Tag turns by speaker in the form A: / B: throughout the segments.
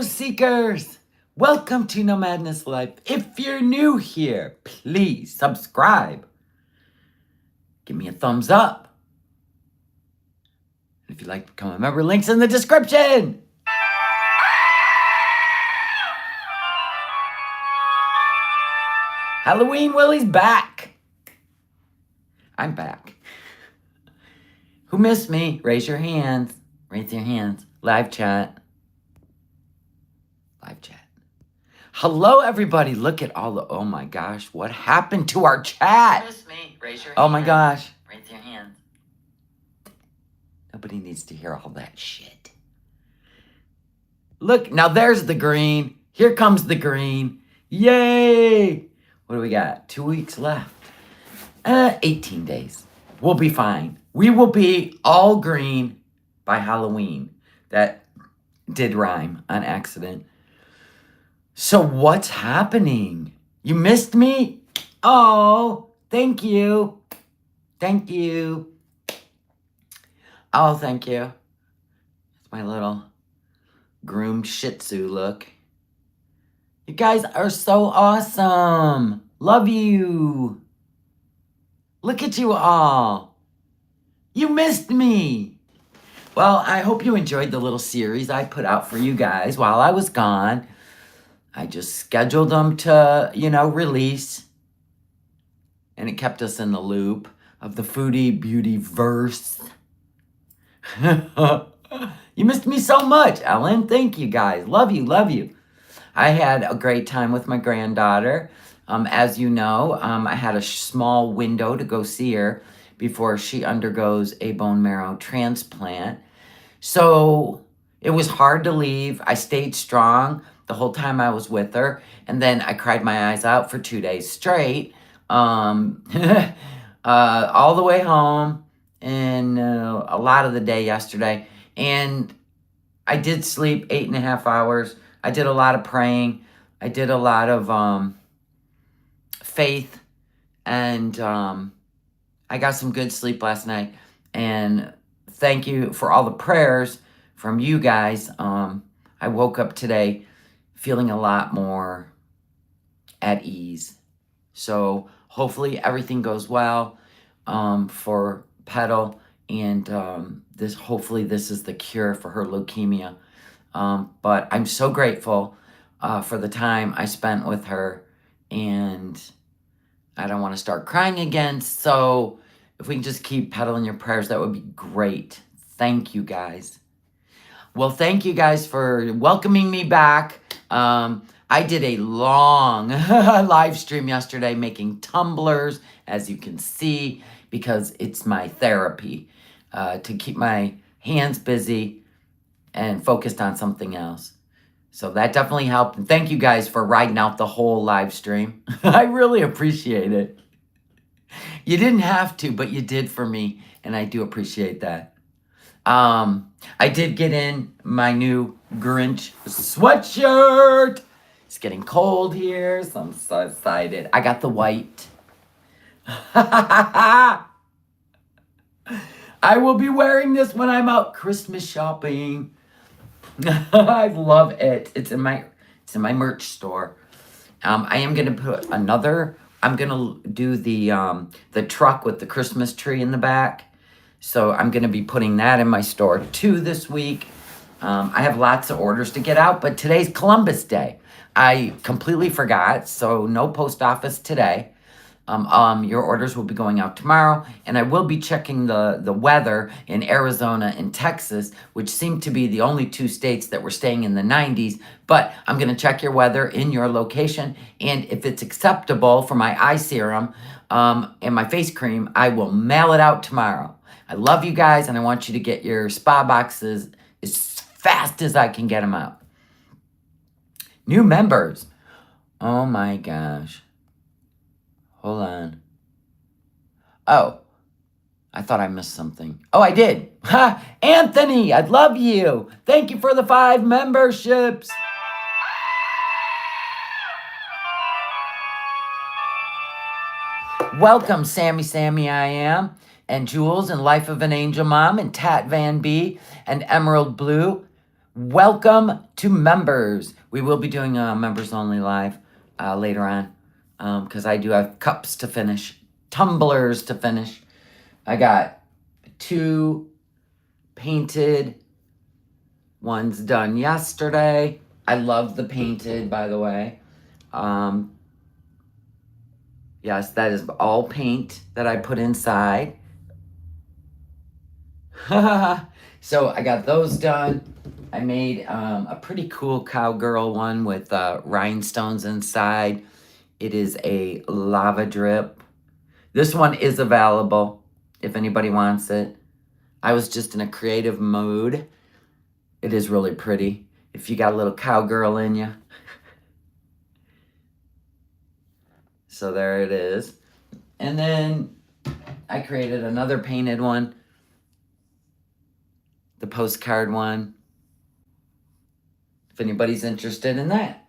A: Seekers! Welcome to No Madness Life. If you're new here, please subscribe. Give me a thumbs up. And if you'd like to become a member, links in the description. Halloween Willie's back. I'm back. Who missed me? Raise your hands. Raise your hands. Live chat. Live chat. Hello, everybody. Look at all the... Oh, my gosh. What happened to our chat?
B: Miss me. Raise your
A: Oh, my gosh.
B: Raise your hands.
A: Nobody needs to hear all that shit. Look, now there's the green. Here comes the green. Yay! What do we got? 2 weeks left. 18 days. We'll be fine. We will be all green by Halloween. That did rhyme on accident. So what's happening? You missed me? Oh, thank you. Thank you. Oh, thank you. It's my little groomed Shih Tzu look. You guys are so awesome. Love you. Look at you all. You missed me. Well, I hope you enjoyed the little series I put out for you guys while I was gone. I just scheduled them to, release. And it kept us in the loop of the Foodie Beauty verse. You missed me so much, Ellen. Thank you, guys. Love you, love you. I had a great time with my granddaughter. As you know, I had a small window to go see her before she undergoes a bone marrow transplant. So it was hard to leave. I stayed strong the whole time I was with her. And then I cried my eyes out for 2 days straight. All the way home and a lot of the day yesterday. And I did sleep 8.5 hours. I did a lot of praying. I did a lot of faith. And I got some good sleep last night. And thank you for all the prayers from you guys. I woke up today feeling a lot more at ease. So hopefully everything goes well for Petal. And hopefully this is the cure for her leukemia. But I'm so grateful for the time I spent with her. And I don't want to start crying again. So if we can just keep Petal in your prayers, that would be great. Thank you, guys. Well, thank you guys for welcoming me back. I did a long live stream yesterday making tumblers, as you can see, because it's my therapy to keep my hands busy and focused on something else. So that definitely helped. And thank you guys for riding out the whole live stream. I really appreciate it. You didn't have to, but you did for me, and I do appreciate that. I did get in my new Grinch sweatshirt. It's getting cold here, so I'm so excited. I got the white. I will be wearing this when I'm out Christmas shopping. I love it. It's in my merch store. I am gonna put another. I'm gonna do the truck with the Christmas tree in the back. So I'm going to be putting that in my store too this week. I have lots of orders to get out, but today's Columbus Day. I completely forgot, so no post office today. Your orders will be going out tomorrow, and I will be checking the weather in Arizona and Texas, which seem to be the only 2 states that were staying in the 90s. But I'm going to check your weather in your location, and if it's acceptable for my eye serum and my face cream, I will mail it out tomorrow. I love you guys, and I want you to get your spa boxes as fast as I can get them out. New members. Oh, my gosh. Hold on. Oh, I thought I missed something. Oh, I did. Ha! Anthony, I love you. Thank you for the 5 memberships. Welcome, Sammy I Am, and Jules, and Life of an Angel Mom, and Tat Van B, and Emerald Blue. Welcome to members. We will be doing a members only live later on because I do have cups to finish, tumblers to finish. I got 2 painted ones done yesterday. I love the painted, by the way. Yes, that is all paint that I put inside. So I got those done. I made a pretty cool cowgirl one with rhinestones inside. It is a lava drip. This one is available if anybody wants it. I was just in a creative mood. It is really pretty. If you got a little cowgirl in you. So there it is. And then I created another painted one. The postcard one. If anybody's interested in that.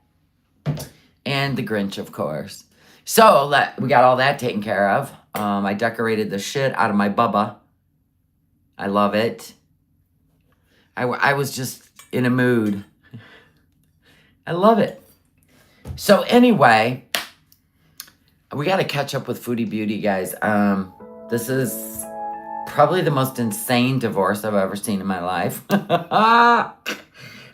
A: And the Grinch, of course. So we got all that taken care of. I decorated the shit out of my Bubba. I love it. I was just in a mood. I love it. So anyway, we got to catch up with Foodie Beauty, guys. This is probably the most insane divorce I've ever seen in my life.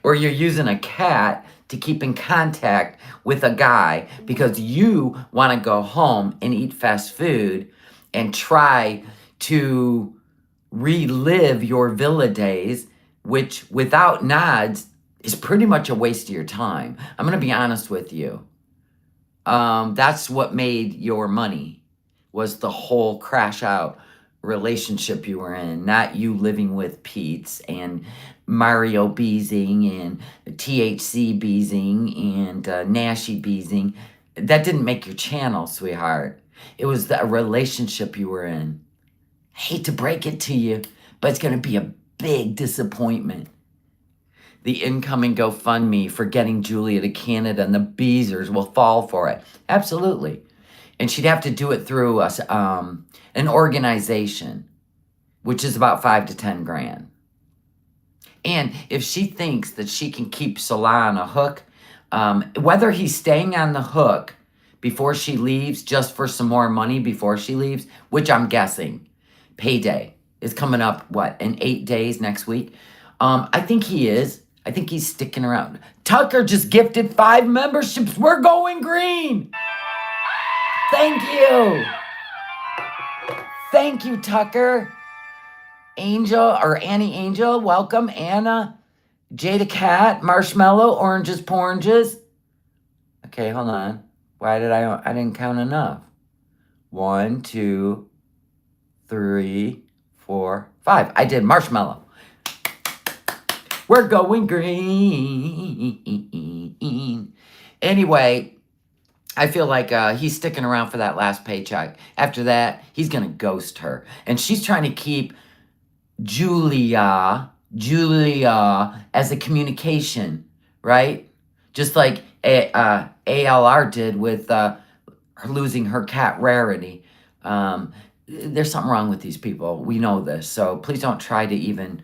A: Where you're using a cat to keep in contact with a guy because you want to go home and eat fast food and try to relive your villa days, which without nods is pretty much a waste of your time. I'm going to be honest with you. That's what made your money, was the whole crash out relationship you were in, not you living with Pete's and Mario Beezing and THC Beezing and Nashy Beezing. That didn't make your channel, sweetheart. It was the relationship you were in. I hate to break it to you, but it's going to be a big disappointment. The incoming GoFundMe for getting Julia to Canada and the Beezers will fall for it. Absolutely. And she'd have to do it through an organization, which is about $5 to $10 grand. And if she thinks that she can keep Salah on a hook, whether he's staying on the hook before she leaves just for some more money before she leaves, which I'm guessing payday is coming up, in 8 days next week? I think he is. I think he's sticking around. Tucker just gifted 5 memberships. We're going green. Thank you. Thank you, Tucker. Angel or Annie Angel, welcome. Anna, Jada Cat, Marshmallow, Oranges Poranges. Okay, hold on. Why did I didn't count enough. 1, 2, 3, 4, 5. I did Marshmallow. We're going green. Anyway, I feel like he's sticking around for that last paycheck. After that, he's going to ghost her. And she's trying to keep Julia as a communication, right? Just like ALR did with her losing her cat Rarity. There's something wrong with these people. We know this. So please don't try to even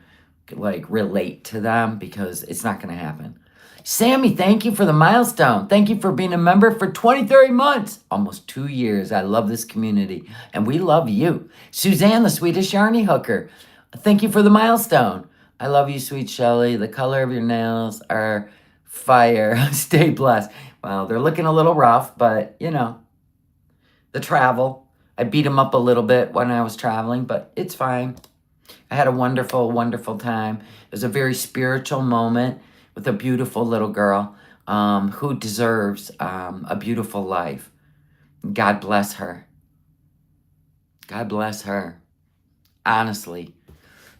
A: relate to them because it's not going to happen. Sammy, thank you for the milestone. Thank you for being a member for 23 months. Almost 2 years. I love this community. And we love you. Suzanne, the Swedish Yarny Hooker. Thank you for the milestone. I love you, sweet Shelly. The color of your nails are fire. Stay blessed. Well, they're looking a little rough, but, the travel. I beat them up a little bit when I was traveling, but it's fine. I had a wonderful, wonderful time. It was a very spiritual moment with a beautiful little girl who deserves a beautiful life. God bless her. God bless her. Honestly.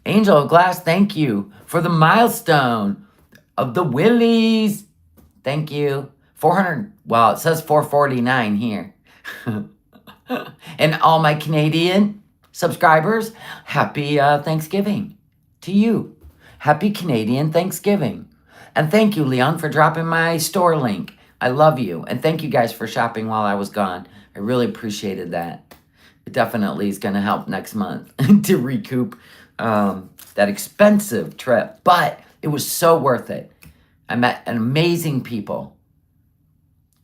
A: Angel of Glass, thank you for the milestone of the Willies. Thank you. 400, well, it says 449 here. And all my Canadian subscribers, happy Thanksgiving to you. Happy Canadian Thanksgiving. And thank you, Leon, for dropping my store link. I love you. And thank you guys for shopping while I was gone. I really appreciated that. It definitely is going to help next month to recoup that expensive trip. But It was so worth it. I met an amazing people.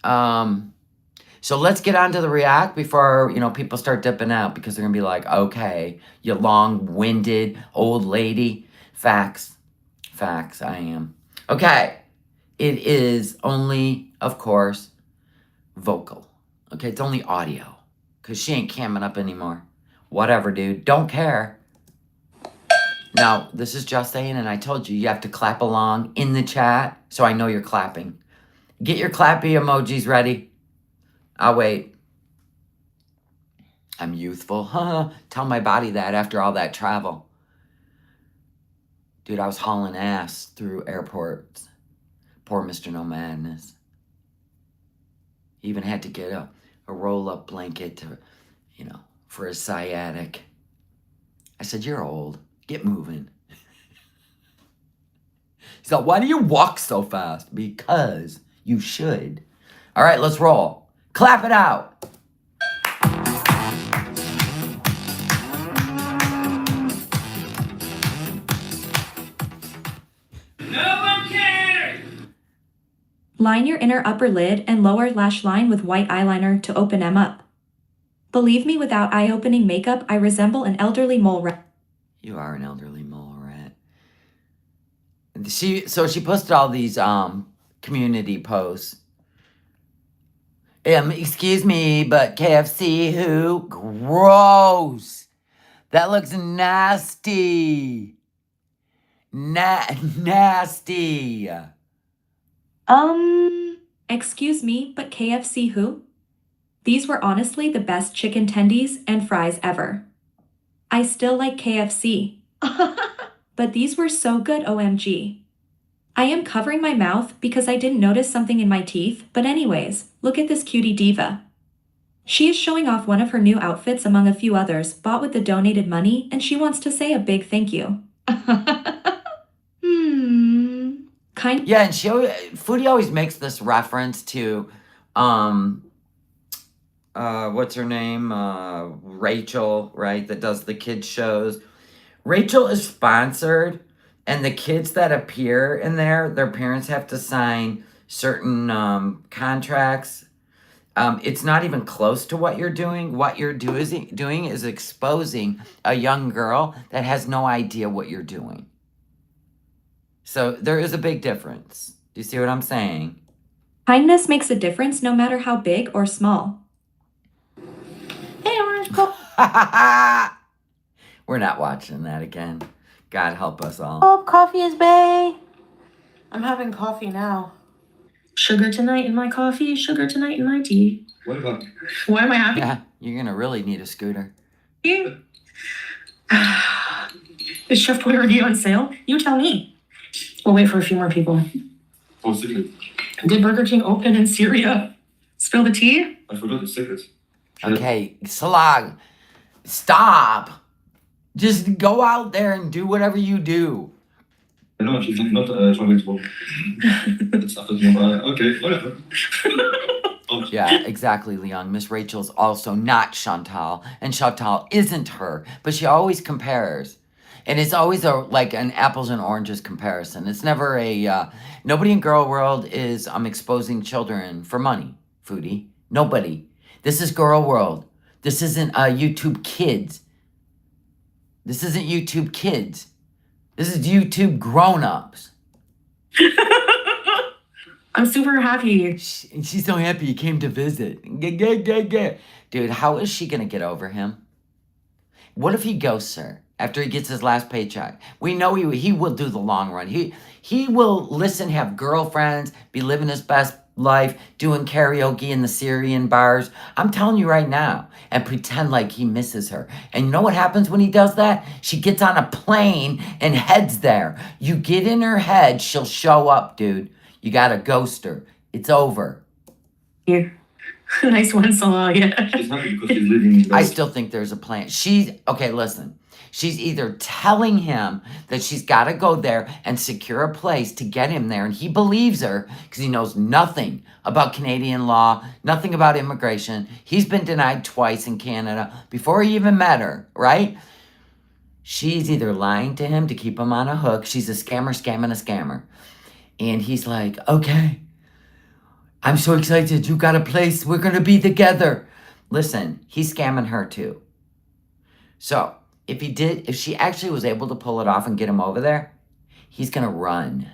A: So let's get on to the react before, people start dipping out, because they're going to be like, okay, you long-winded old lady. Facts. I am. Okay. It is only, of course, vocal. Okay, it's only audio. Because she ain't camming up anymore. Whatever, dude. Don't care. Now, this is just saying, and I told you have to clap along in the chat, so I know you're clapping. Get your clappy emojis ready. I'll wait. I'm youthful. Tell my body that after all that travel. Dude, I was hauling ass through airports. Poor Mr. No Madness. He even had to get a roll-up blanket to, for his sciatic. I said, you're old. Get moving. He's like, why do you walk so fast? Because you should. All right, let's roll. Clap it out.
B: Line your inner upper lid and lower lash line with white eyeliner to open them up. Believe me, without eye-opening makeup, I resemble an elderly mole rat.
A: You are an elderly mole rat. She posted all these community posts. Excuse me, but KFC who? Gross. That looks nasty. Nasty.
B: Excuse me, but KFC who? These were honestly the best chicken tendies and fries ever. I still like KFC. But these were so good, OMG. I am covering my mouth because I didn't notice something in my teeth, but anyways, look at this cutie diva. She is showing off one of her new outfits among a few others bought with the donated money, and she wants to say a big thank you.
A: Yeah, and Foodie always makes this reference to, what's her name? Rachel, right? That does the kids shows. Rachel is sponsored, and the kids that appear in there, their parents have to sign certain contracts. It's not even close to what you're doing. What you're doing is exposing a young girl that has no idea what you're doing. So there is a big difference. Do you see what I'm saying?
B: Kindness makes a difference no matter how big or small.
C: Hey, Orange Coke.
A: We're not watching that again. God help us all.
C: Oh, coffee is bae. I'm having coffee now. Sugar tonight in my coffee, sugar tonight in my tea.
D: What about?
C: Why am I happy?
A: Yeah, you're gonna really need a scooter.
C: You? Is Chef Boyardee on sale? You tell me. We'll wait for a few more people.
D: Oh, secret.
C: Did Burger King open in Syria? Spill the tea?
D: I forgot the secret.
A: Okay, Slag, stop. Just go out there and do whatever you do.
D: No, she's not translatable. It's after okay, whatever. Oh.
A: Yeah, exactly, Leon. Miss Rachel's also not Chantal, and Chantal isn't her, but she always compares. And it's always like an apples and oranges comparison. It's never nobody in Girl World is exposing children for money, Foodie. Nobody. This is Girl World. This isn't YouTube Kids. This isn't YouTube Kids. This is YouTube grown-ups.
C: I'm super happy.
A: She's so happy you came to visit. Dude, how is she going to get over him? What if he ghosts her after he gets his last paycheck? We know he will do the long run. He will listen, have girlfriends, be living his best life, doing karaoke in the Syrian bars. I'm telling you right now, and pretend like he misses her. And you know what happens when he does that? She gets on a plane and heads there. You get in her head, she'll show up, dude. You gotta ghost her. It's over.
C: Here. Nice one, Salah. Yeah.
D: She's happy because she's living in
A: I still think there's a plan. Okay, listen. She's either telling him that she's got to go there and secure a place to get him there, and he believes her because he knows nothing about Canadian law, nothing about immigration. He's been denied twice in Canada before he even met her, right? she's either lying to him to keep him on a hook. She's a scammer, scamming a scammer. And he's like, okay, I'm so excited. You got a place. We're going to be together. Listen, he's scamming her too. So if she actually was able to pull it off and get him over there, he's going to run.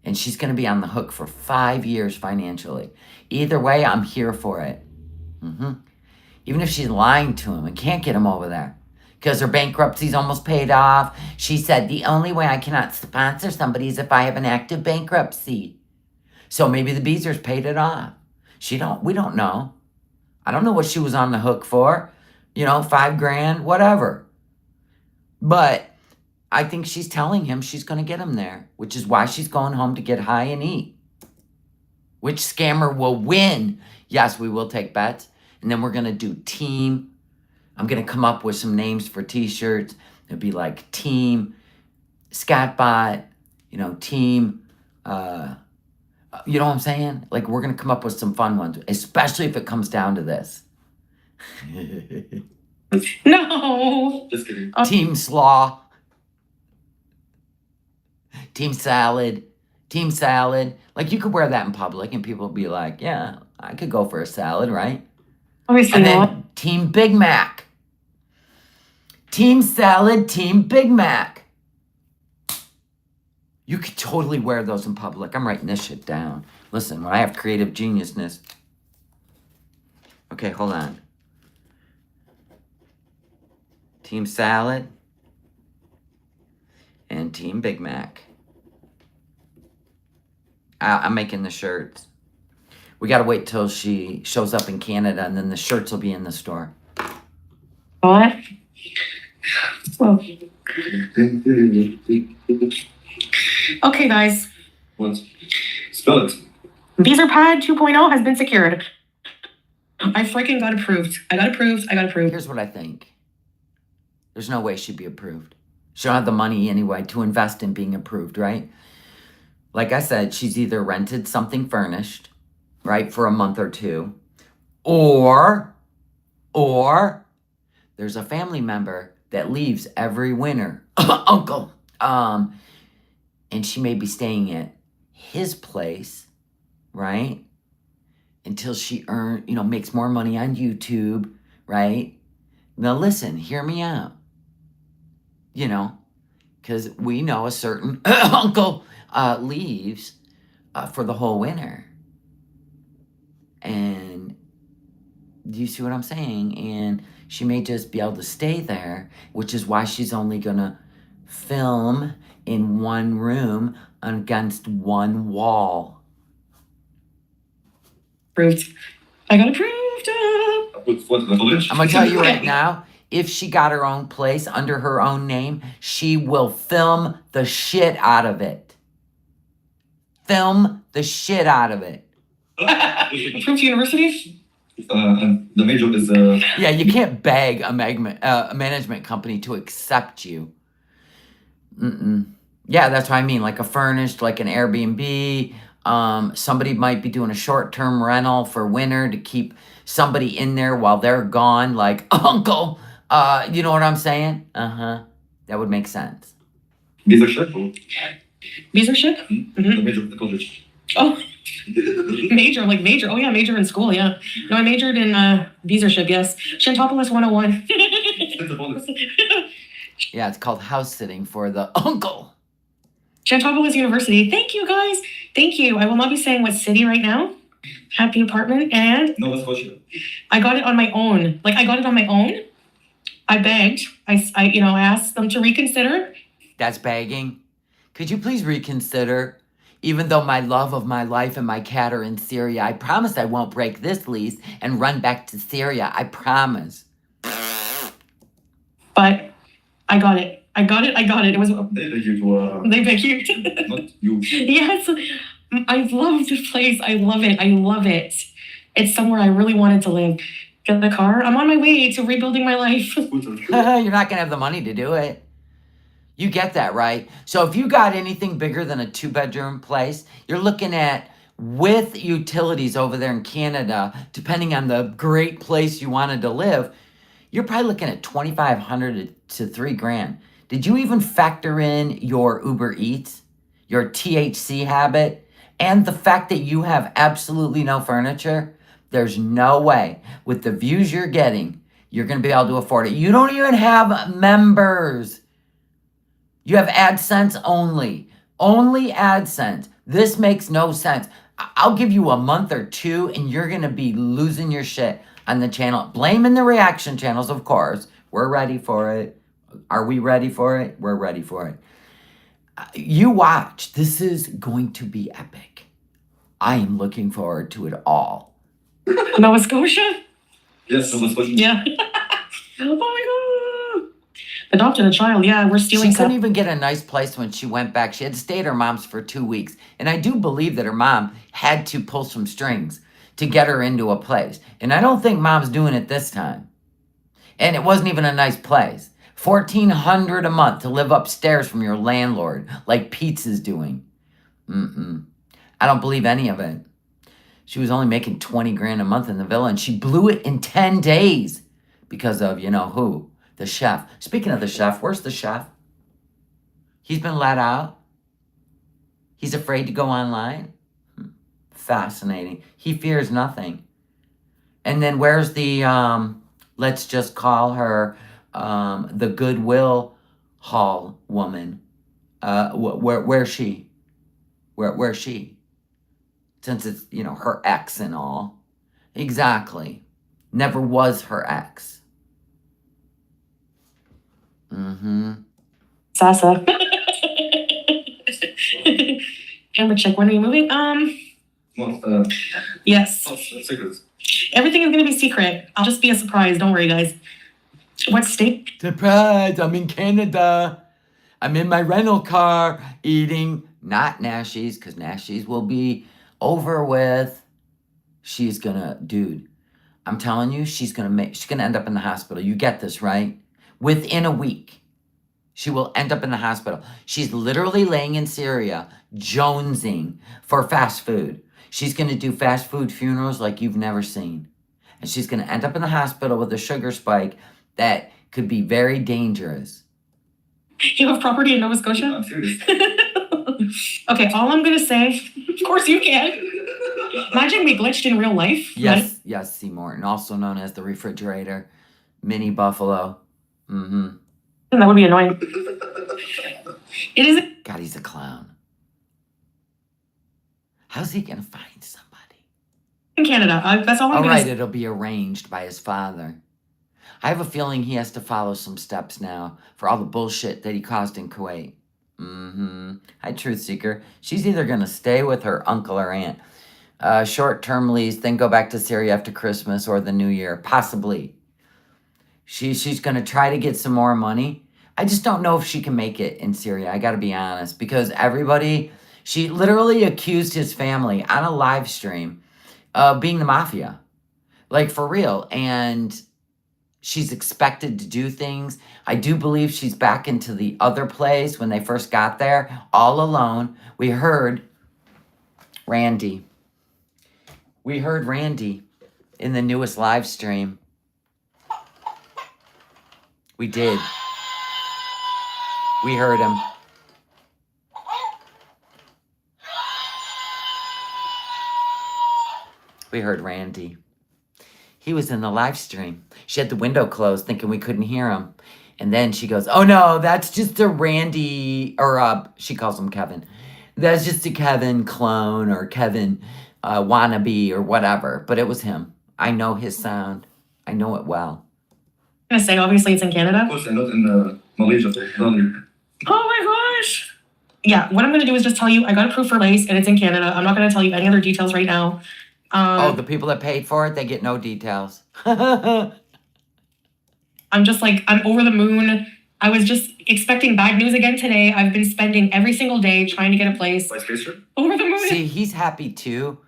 A: And she's going to be on the hook for 5 years financially. Either way, I'm here for it. Even if she's lying to him and can't get him over there because her bankruptcy's almost paid off. She said, the only way I cannot sponsor somebody is if I have an active bankruptcy. So maybe the Beezers paid it off. We don't know. I don't know what she was on the hook for. $5,000, whatever. But I think she's telling him she's going to get him there, which is why she's going home to get high and eat. Which scammer will win? Yes, we will take bets. And then we're going to do team. I'm going to come up with some names for t-shirts. It'd be like Team Scatbot, Team, you know what I'm saying? Like, we're going to come up with some fun ones, especially if it comes down to this.
C: No.
D: Just kidding.
A: Team Slaw. Team Salad. Team Salad. Like, you could wear that in public and people would be like, yeah, I could go for a salad, right?
C: Obviously
A: And
C: not.
A: then Team Big Mac. Team Salad, Team Big Mac. You could totally wear those in public. I'm writing this shit down. Listen, when I have creative geniusness. Okay, hold on. Team Salad and Team Big Mac. I'm making the shirts. We gotta wait till she shows up in Canada and then the shirts will be in the store.
C: What? Well, okay, guys.
D: What? Spell it.
C: Visa Pad 2.0 has been secured. I freaking got approved. I got approved.
A: Here's what I think. There's no way she'd be approved. She don't have the money anyway to invest in being approved, right? Like I said, she's either rented something furnished, right, for a month or two, or there's a family member that leaves every winter, uncle, and she may be staying at his place, right, until she makes more money on YouTube, right? Now listen, hear me out, because we know a certain uncle leaves for the whole winter. And do you see what I'm saying? And she may just be able to stay there, which is why she's only gonna film in one room against one wall.
C: Approved. I got approved.
A: I'm gonna tell you right now, if she got her own place under her own name, she will film the shit out of it. Film the shit out of it.
C: Approved university?
D: And the major is
A: Yeah, you can't beg a management company to accept you. Yeah, that's what I mean. Like a furnished, like an Airbnb. Somebody might be doing a short-term rental for winter to keep somebody in there while they're gone. Like, uncle, you know what I'm saying? That would make sense.
D: Visa ship?
C: Visa ship?
D: The major of the college.
C: Oh, major. Oh yeah, major in school, yeah. No, I majored in visorship, yes. Shantopoulos 101.
A: Yeah, it's called house sitting for the uncle.
C: Shantopoulos University. Thank you, guys. Thank you. I will not be saying what city right now. Happy apartment, and
D: No, that's Russia.
C: I got it on my own. I got it on my own. I begged. I asked them to reconsider.
A: That's begging. Could you please reconsider? Even though my love of my life and my cat are in Syria, I promise I won't break this lease and run back to Syria. I promise.
C: But I got it. It was.
D: They beg you to.
C: They beg you.
D: Not you.
C: Yes, I love this place. I love it. It's somewhere I really wanted to live. Get the car. I'm on my way to rebuilding my life.
A: You're not gonna have the money to do it. You get that, right? So if you got anything bigger than a 2-bedroom place, you're looking at, with utilities over there in Canada, depending on the great place you wanted to live, you're probably looking at $2,500 to $3,000. Did you even factor in your Uber Eats, your THC habit, and the fact that you have absolutely no furniture? There's no way, with the views you're getting, you're going to be able to afford it. You don't even have members. You have AdSense only. Only AdSense. This makes no sense. I'll give you a month or two and you're going to be losing your shit on the channel. Blaming the reaction channels, of course. We're ready for it. Are we ready for it? We're ready for it. You watch. This is going to be epic. I am looking forward to it all.
C: Nova Scotia?
D: Yes, so let's push.
C: Yeah. Oh my god. Adopted a child, yeah, we're stealing
A: She couldn't
C: stuff.
A: even get a nice place when she went back. She had to stay at her mom's for 2 weeks. And I do believe that her mom had to pull some strings to get her into a place. And I don't think mom's doing it this time. And it wasn't even a nice place. $1,400 a month to live upstairs from your landlord, like Pete's is doing. I don't believe any of it. She was only making 20 grand a month in the villa, and she blew it in 10 days because of, you know who? The chef. Speaking of the chef, where's the chef? He's been let out. He's afraid to go online. Fascinating. He fears nothing. And then where's the, let's just call her the Goodwill Hall woman? Where's she? Where's she? Since it's, you know, her ex and all. Exactly. Never was her ex.
C: Sasa. Camera check, when are you moving?
D: Well,
C: Yes.
D: secrets.
C: Everything is gonna be secret. I'll just be a surprise, don't worry guys. What state?
A: Surprise, I'm in Canada. I'm in my rental car eating not Nashies, because Nashies will be over with. She's gonna, dude, I'm telling you, she's gonna end up in the hospital. You get this, right? Within a week, she will end up in the hospital. She's literally laying in Syria, jonesing for fast food. She's gonna do fast food funerals like you've never seen. And she's gonna end up in the hospital with a sugar spike that could be very dangerous.
C: You have property in Nova Scotia?
D: I'm serious.
C: Okay, all I'm gonna say, of course you can. Imagine we glitched in real life.
A: Yes, yes, C. Morton, also known as the refrigerator, mini buffalo.
C: That would be annoying. It is
A: God, he's a clown. How's he gonna find somebody?
C: in Canada. That's all I'm
A: All
C: gonna
A: right,
C: say.
A: it'll be arranged by his father. I have a feeling he has to follow some steps now for all the bullshit that he caused in Kuwait. Hi, Truth Seeker. She's either gonna stay with her uncle or aunt, short-term lease, then go back to Syria after Christmas or the New Year, possibly. She's gonna try to get some more money. I just don't know if she can make it in Syria. I gotta be honest, because she literally accused his family on a live stream of being the mafia, like for real. And she's expected to do things. I do believe she's back into the other place when they first got there, all alone. We heard Randy in the newest live stream. We did. We heard him. We heard Randy. He was in the live stream. She had the window closed thinking we couldn't hear him. And then she goes, oh no, that's just a Randy, or she calls him Kevin. That's just a Kevin clone or Kevin wannabe or whatever. But it was him. I know his sound. I know it well.
C: I'm gonna say, obviously it's in
D: Of
C: Canada.
D: course, and not in Malaysia.
C: Oh my gosh. Yeah, what I'm gonna do is just tell you I got approved for lace and it's in Canada. I'm not gonna tell you any other details right now.
A: Oh, the people that paid for it, they get no details.
C: I'm just like, I'm over the moon. I was just expecting bad news again today. I've been spending every single day trying to get a place.
D: Vice Chaser?
C: Over the moon.
A: See, he's happy too.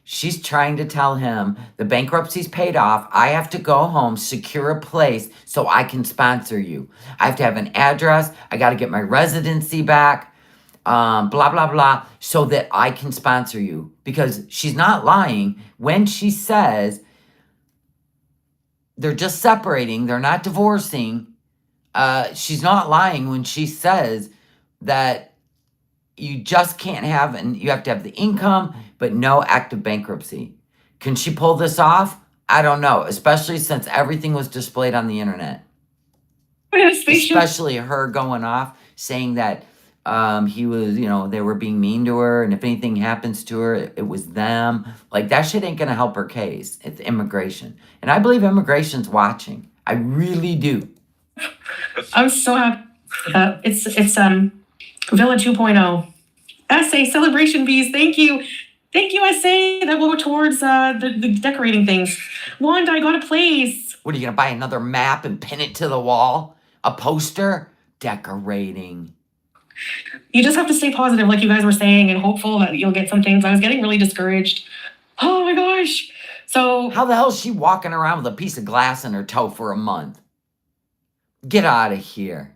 A: She's trying to tell him the bankruptcy's paid off. I have to go home, secure a place so I can sponsor you. I have to have an address. I got to get my residency back. Blah, blah, blah, so that I can sponsor you. Because she's not lying when she says they're just separating. They're not divorcing. she's not lying when she says that you just can't have, and you have to have the income, but no active bankruptcy. Can she pull this off? I don't know, especially since everything was displayed on the internet.
C: In a spaceship.
A: Especially her going off saying that he was, they were being mean to her, and if anything happens to her, it was them. Like, that shit ain't gonna help her case. It's immigration. And I believe immigration's watching. I really do.
C: I'm so happy. It's Villa 2.0. SA celebration bees. Thank you. Thank you, SA. That will go towards the decorating things. Wanda, I got a place.
A: What, are you gonna buy another map and pin it to the wall? A poster? Decorating.
C: You just have to stay positive, like you guys were saying, and hopeful that you'll get some things. I was getting really discouraged. Oh my gosh. So
A: How the hell is she walking around with a piece of glass in her toe for a month? Get out of here.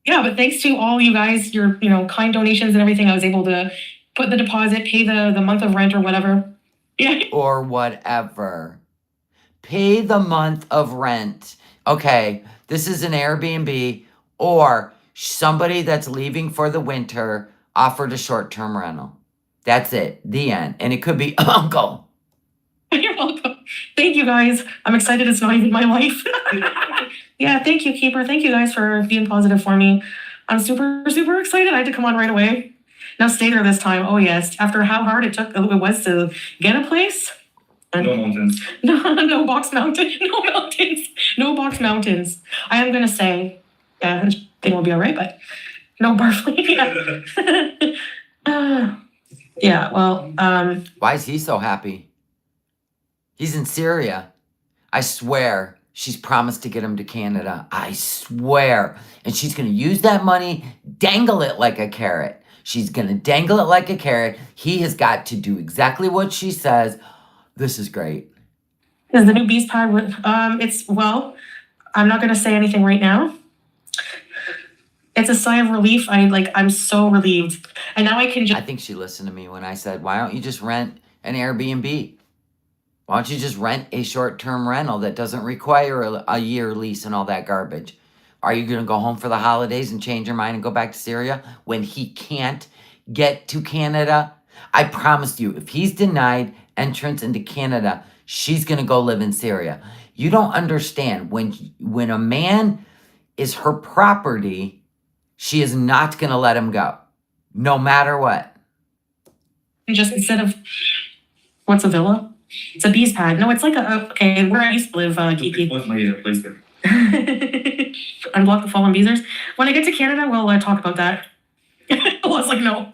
C: yeah, but thanks to all you guys, your kind donations and everything, I was able to put the deposit, pay the month of rent or whatever. Yeah.
A: Or whatever. Pay the month of rent. Okay, this is an Airbnb, or somebody that's leaving for the winter offered a short-term rental. That's it. The end. And it could be uncle.
C: You're welcome. Thank you guys. I'm excited it's not even my life. Yeah, thank you, Keeper. Thank you guys for being positive for me. I'm super, super excited. I had to come on right away. Now stay there this time. Oh yes. After how hard it was to get a place.
D: No mountains.
C: No box mountain. No mountains. No box mountains. I am gonna say, yeah, everything will be all right, but no barfly. Yeah. Well.
A: Why is he so happy? He's in Syria. I swear she's promised to get him to Canada. I swear. And she's going to use that money, dangle it like a carrot. She's going to dangle it like a carrot. He has got to do exactly what she says. This is great.
C: Is the new beast pad with I'm not gonna say anything right now. It's a sigh of relief. I'm so relieved. And now I can
A: I
C: just
A: think she listened to me when I said, why don't you just rent an Airbnb? Why don't you just rent a short-term rental that doesn't require a year lease and all that garbage? Are you going to go home for the holidays and change your mind and go back to Syria when he can't get to Canada? I promise you, if he's denied entrance into Canada, she's going to go live in Syria. You don't understand. When a man is her property, she is not going to let him go, no matter what.
C: instead of what's a villa? It's a bees pad. No, it's like okay, where I used to live, Kiki.
D: What's my place there?
C: Unblock the fallen beezers. When I get to Canada, we'll talk about that. I was like, no.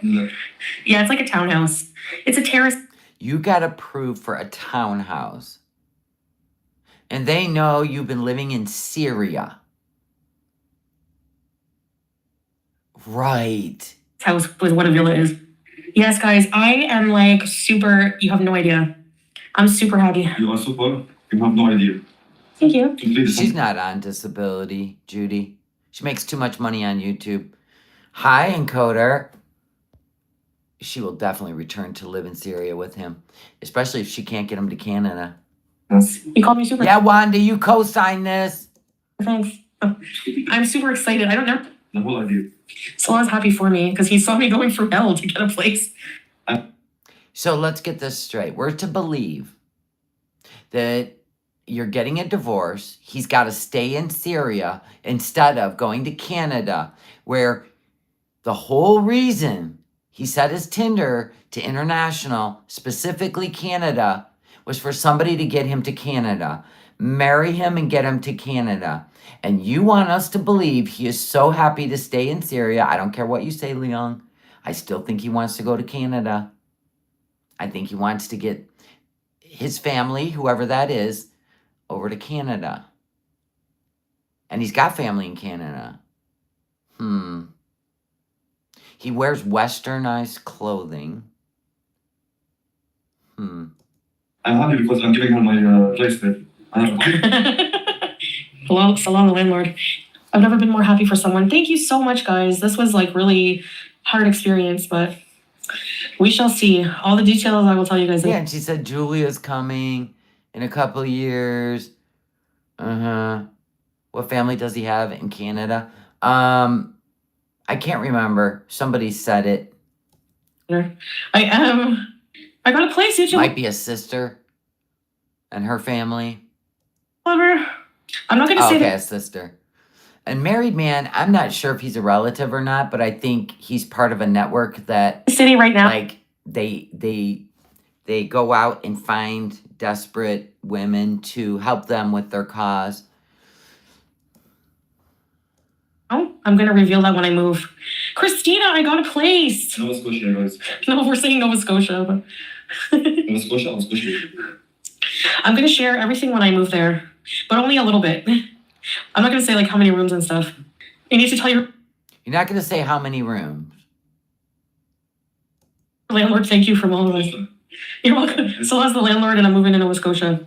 D: No.
C: Yeah, it's like a townhouse. It's a terrace.
A: You got approved for a townhouse. And they know you've been living in Syria. Right.
C: House was what a villa is. Yes, guys, I am super. You have no idea. I'm super happy.
D: You are super. You have no idea.
C: Thank you.
D: Completely.
A: She's not on disability, Judy. She makes too much money on YouTube. Hi, encoder. She will definitely return to live in Syria with him, especially if she can't get him to Canada.
C: You called me super.
A: Yeah, Wanda, you co-sign this.
C: Thanks. I'm super excited. I don't know.
D: The whole idea.
C: Salah's happy for me because he saw me going through hell to get a place.
A: So let's get this straight. We're to believe that you're getting a divorce. He's got to stay in Syria instead of going to Canada, where the whole reason he set his Tinder to international, specifically Canada, was for somebody to get him to Canada, marry him and get him to Canada. And you want us to believe he is so happy to stay in Syria. I don't care what you say, Leon. I still think he wants to go to Canada. I think he wants to get his family, whoever that is, over to Canada. And he's got family in Canada. He wears westernized clothing.
D: I'm happy because I'm giving her my place there.
C: Hello, Salah, the landlord. I've never been more happy for someone. Thank you so much, guys. This was really hard experience, but we shall see. All the details I will tell you guys.
A: Yeah, and she said Julia's coming in a couple of years. What family does he have in Canada? I can't remember. Somebody said it.
C: I got a place. You
A: Might be a sister and her family.
C: lover. I'm not gonna say
A: Okay,
C: that.
A: a sister. And married man, I'm not sure if he's a relative or not, but I think he's part of a network that
C: City right now.
A: like they go out and find desperate women to help them with their cause.
C: Oh, I'm gonna reveal that when I move. Christina, I got a place.
D: Nova Scotia, guys.
C: No, we're saying Nova Scotia.
D: Nova Scotia, Nova Scotia.
C: I'm gonna share everything when I move there, but only a little bit. I'm not gonna say like how many rooms and stuff. I need to tell your
A: You're not going to say how many rooms.
C: landlord thank you from all of us. You're welcome. So as the landlord, and I'm moving to Nova Scotia.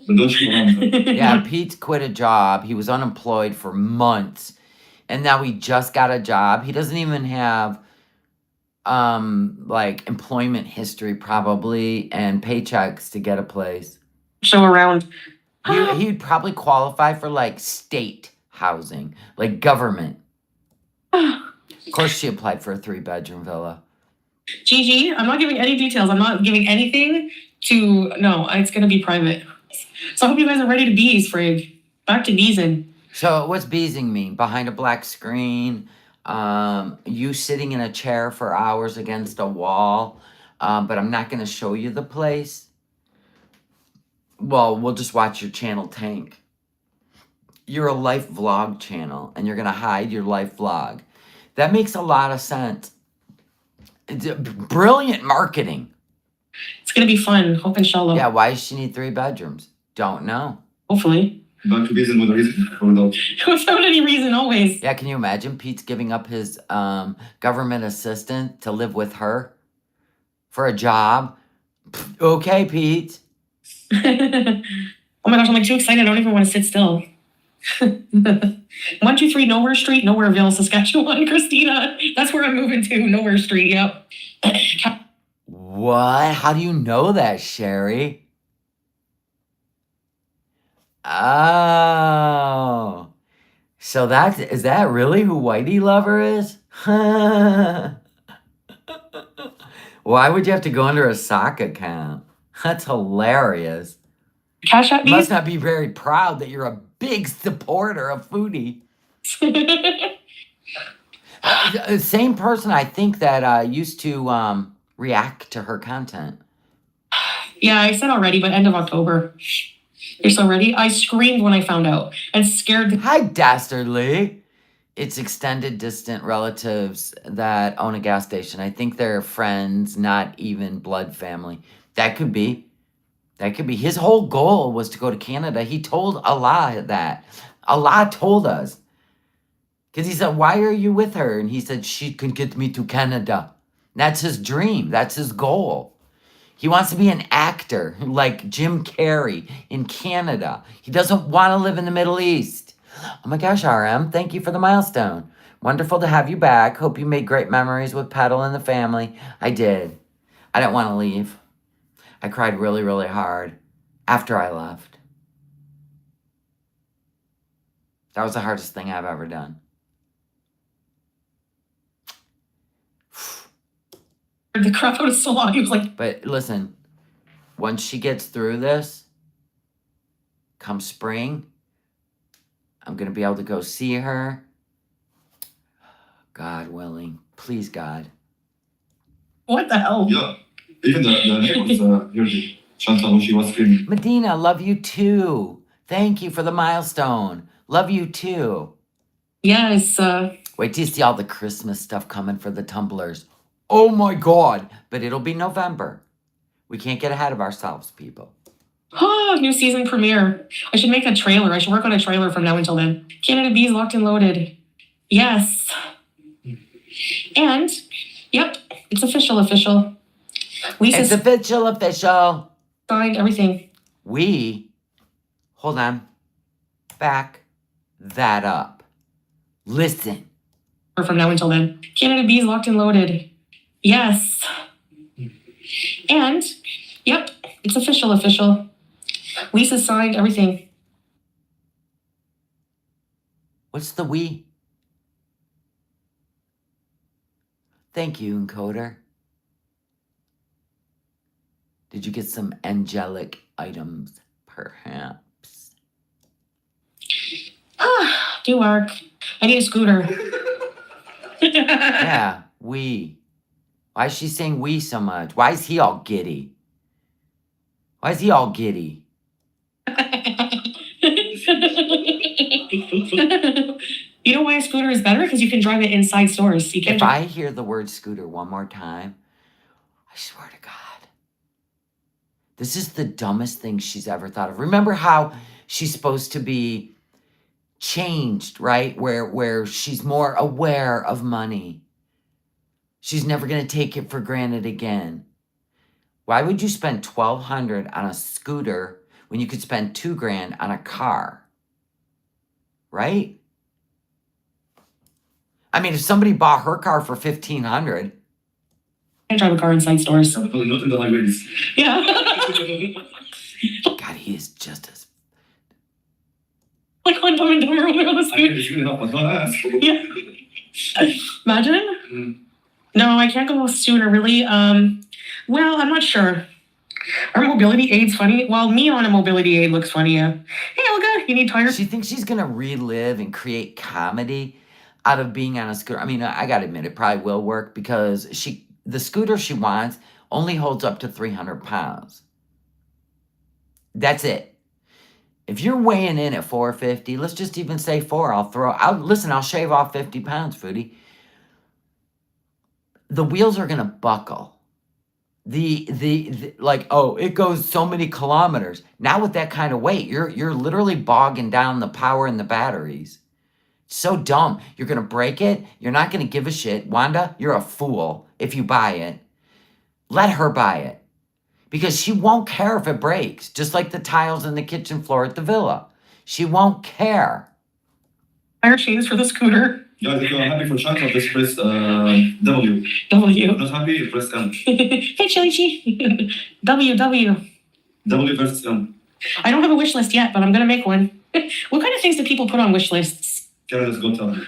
D: But don't you want
A: Yeah, Pete's quit a job. He was unemployed for months. And now he just got a job. He doesn't even have like employment history probably and paychecks to get a place.
C: Show around.
A: He'd probably qualify for like state housing, like government. Of course, she applied for a 3-bedroom villa.
C: Gigi, I'm not giving any details. I'm not giving anything to, no, it's gonna be private. So I hope you guys are ready to bees, Frig. Back to beesing.
A: So what's beesing mean? Behind a black screen, you sitting in a chair for hours against a wall, but I'm not going to show you the place. Well, we'll just watch your channel tank. You're a life vlog channel, and you're going to hide your life vlog. That makes a lot of sense. It's brilliant marketing.
C: It's gonna be fun. Hope inshallah.
A: Yeah, why does she need 3 bedrooms? Don't know.
C: Hopefully.
D: back to business with a reason or without?
C: Without any reason, always.
A: Yeah, can you imagine Pete's giving up his government assistant to live with her for a job? Pfft, okay, Pete.
C: Oh my gosh, I'm like too excited. I don't even want to sit still. 123 Nowhere Street, Nowhereville, Saskatchewan, Christina. That's where I'm moving to, Nowhere Street. Yep.
A: What? How do you know that, Sherry? Oh. So is that really who Whitey Lover is? Why would you have to go under a sock account? That's hilarious.
C: Cash at
A: You must
C: me.
A: not be very proud that you're a big supporter of Foodie. Same person I think that used to react to her content.
C: Yeah, I said already, but end of October. You're so ready? I screamed when I found out and scared the
A: Hi, Dastardly. It's extended distant relatives that own a gas station. I think they're friends, not even blood family. That could be. That could be. His whole goal was to go to Canada. He told Allah that. Allah told us. Because he said, why are you with her? And he said, she can get me to Canada. That's his dream. That's his goal. He wants to be an actor like Jim Carrey in Canada. He doesn't want to live in the Middle East. Oh my gosh, RM, thank you for the milestone. Wonderful to have you back. Hope you made great memories with Petal and the family. I did. I didn't want to leave. I cried really, really hard after I left. That was the hardest thing I've ever done.
C: the crap out of so long. He was like,
A: But listen, once she gets through this, come spring, I'm going to be able to go see her. God willing. Please, God.
C: what the hell?
D: Yeah. Even the name was really Chantal when she was screaming.
A: Medina, love you too. Thank you for the milestone. Love you too.
C: Yes.
A: Wait till you see all the Christmas stuff coming for the tumblers. Oh my God. But it'll be November. We can't get ahead of ourselves, people.
C: Oh, new season premiere. I should make a trailer. I should work on a trailer from now until then. Canada Bees locked and loaded. Yes. And, yep, it's official. Lisa
A: It's official.
C: signed everything.
A: Hold on. Back that up. Listen.
C: From now until then. Canada Bees locked and loaded. Yes. And, yep, it's official. Lisa signed everything.
A: What's the we? Thank you, encoder. Did you get some angelic items, perhaps?
C: Do work. I need a scooter.
A: Yeah, we. Why is she saying we so much? Why is he all giddy? Why is he all giddy?
C: You know why a scooter is better? Because you can drive it inside stores. You can't
A: If I hear the word scooter one more time, I swear to God, this is the dumbest thing she's ever thought of. Remember how she's supposed to be changed, right? Where she's more aware of money. She's never going to take it for granted again. Why would you spend $1,200 on a scooter when you could spend $2,000 on a car? Right? I mean, if somebody bought her car for $1,500,
C: drive a car inside stores.
D: Not in the highways.
C: Yeah.
A: God, he is just as...
C: Like on Dumb and Dumber when they're on the
D: I
C: scooter.
D: can just help. Don't ask.
C: Yeah. Imagine? No, I can't go sooner, really. Well, I'm not sure. Our mobility aid's funny. Well, me on a mobility aid looks funny. Hey, Olga, you need tires?
A: She thinks she's going to relive and create comedy out of being on a scooter. I mean, I got to admit, it probably will work because the scooter she wants only holds up to 300 pounds. That's it. If you're weighing in at 450, let's just even say 4. I'll shave off 50 pounds, Foodie. The wheels are going to buckle. It goes so many kilometers. Now with that kind of weight, you're literally bogging down the power in the batteries. So dumb. You're going to break it. You're not going to give a shit. Wanda, you're a fool if you buy it. Let her buy it. Because she won't care if it breaks. Just like the tiles in the kitchen floor at the villa. She won't care.
C: Tire chains for the scooter.
D: Yeah, if you're happy for chocolate, just press W.
C: W.
D: Not happy, press M.
C: Hey, Chili Chi. W.
D: W versus M.
C: I don't have a wish list yet, but I'm going to make one. What kind of things do people put on wish lists?
D: Canada's Got Talent.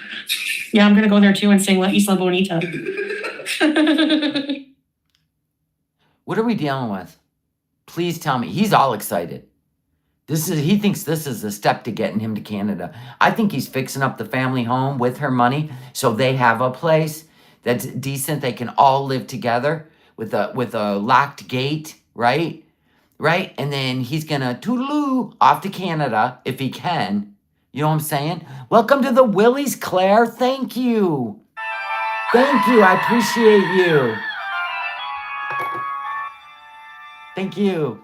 C: Yeah, I'm going to go there too and sing La Isla Bonita.
A: What are we dealing with? Please tell me. He's all excited. He thinks this is a step to getting him to Canada. I think he's fixing up the family home with her money so they have a place that's decent. They can all live together with a locked gate, right? Right? And then he's gonna toodaloo off to Canada if he can. You know what I'm saying? Welcome to the Willies, Claire. Thank you. Thank you. I appreciate you. Thank you.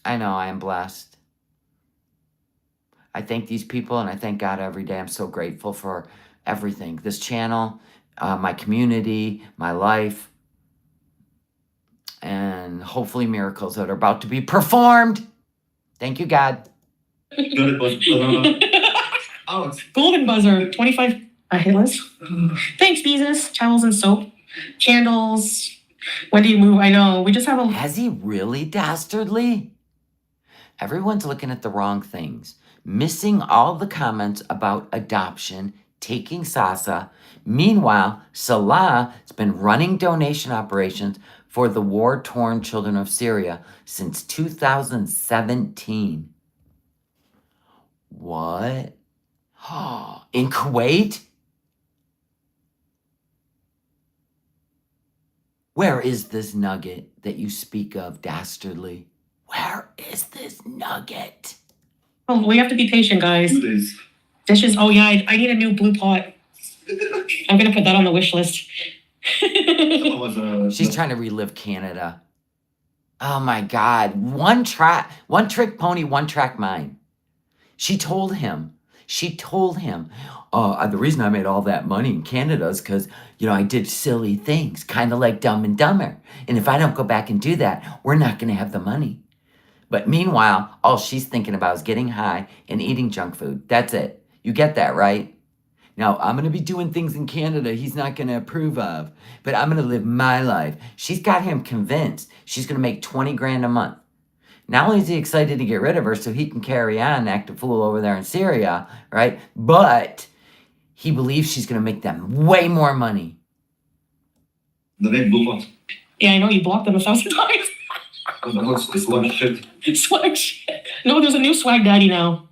A: I know I am blessed. I thank these people and I thank God every day. I'm so grateful for everything. This channel, my community, my life, and hopefully miracles that are about to be performed. Thank you, God.
D: Alex.
C: Golden buzzer, 25 hitless. Thanks, Jesus. Towels and soap. Candles. When do you move? I know. We just have a...
A: Has he really, dastardly? Everyone's looking at the wrong things. Missing all the comments about adoption, taking Sasa. Meanwhile, Salah has been running donation operations for the war-torn children of Syria since 2017. What? In Kuwait? Where is this nugget that you speak of, dastardly? Where is this nugget?
C: Oh, we have to be patient, guys.
D: 2 days.
C: Dishes. Oh, yeah. I need a new blue pot. I'm going to put that on the wish list.
D: That was,
A: She's trying to relive Canada. Oh my God. One trick pony, one track mind. She told him, the reason I made all that money in Canada is because, I did silly things, kind of like Dumb and Dumber. And if I don't go back and do that, we're not going to have the money. But meanwhile, all she's thinking about is getting high and eating junk food. That's it. You get that, right? Now, I'm going to be doing things in Canada he's not going to approve of, but I'm going to live my life. She's got him convinced she's going to make $20,000 a month. Not only is he excited to get rid of her so he can carry on and act a fool over there in Syria, right? But he believes she's going to make them way more money.
D: The name Blue.
C: Yeah, I know you blocked them 1,000 times.
D: It's swag shit.
C: Swag shit. No, there's a new swag daddy now.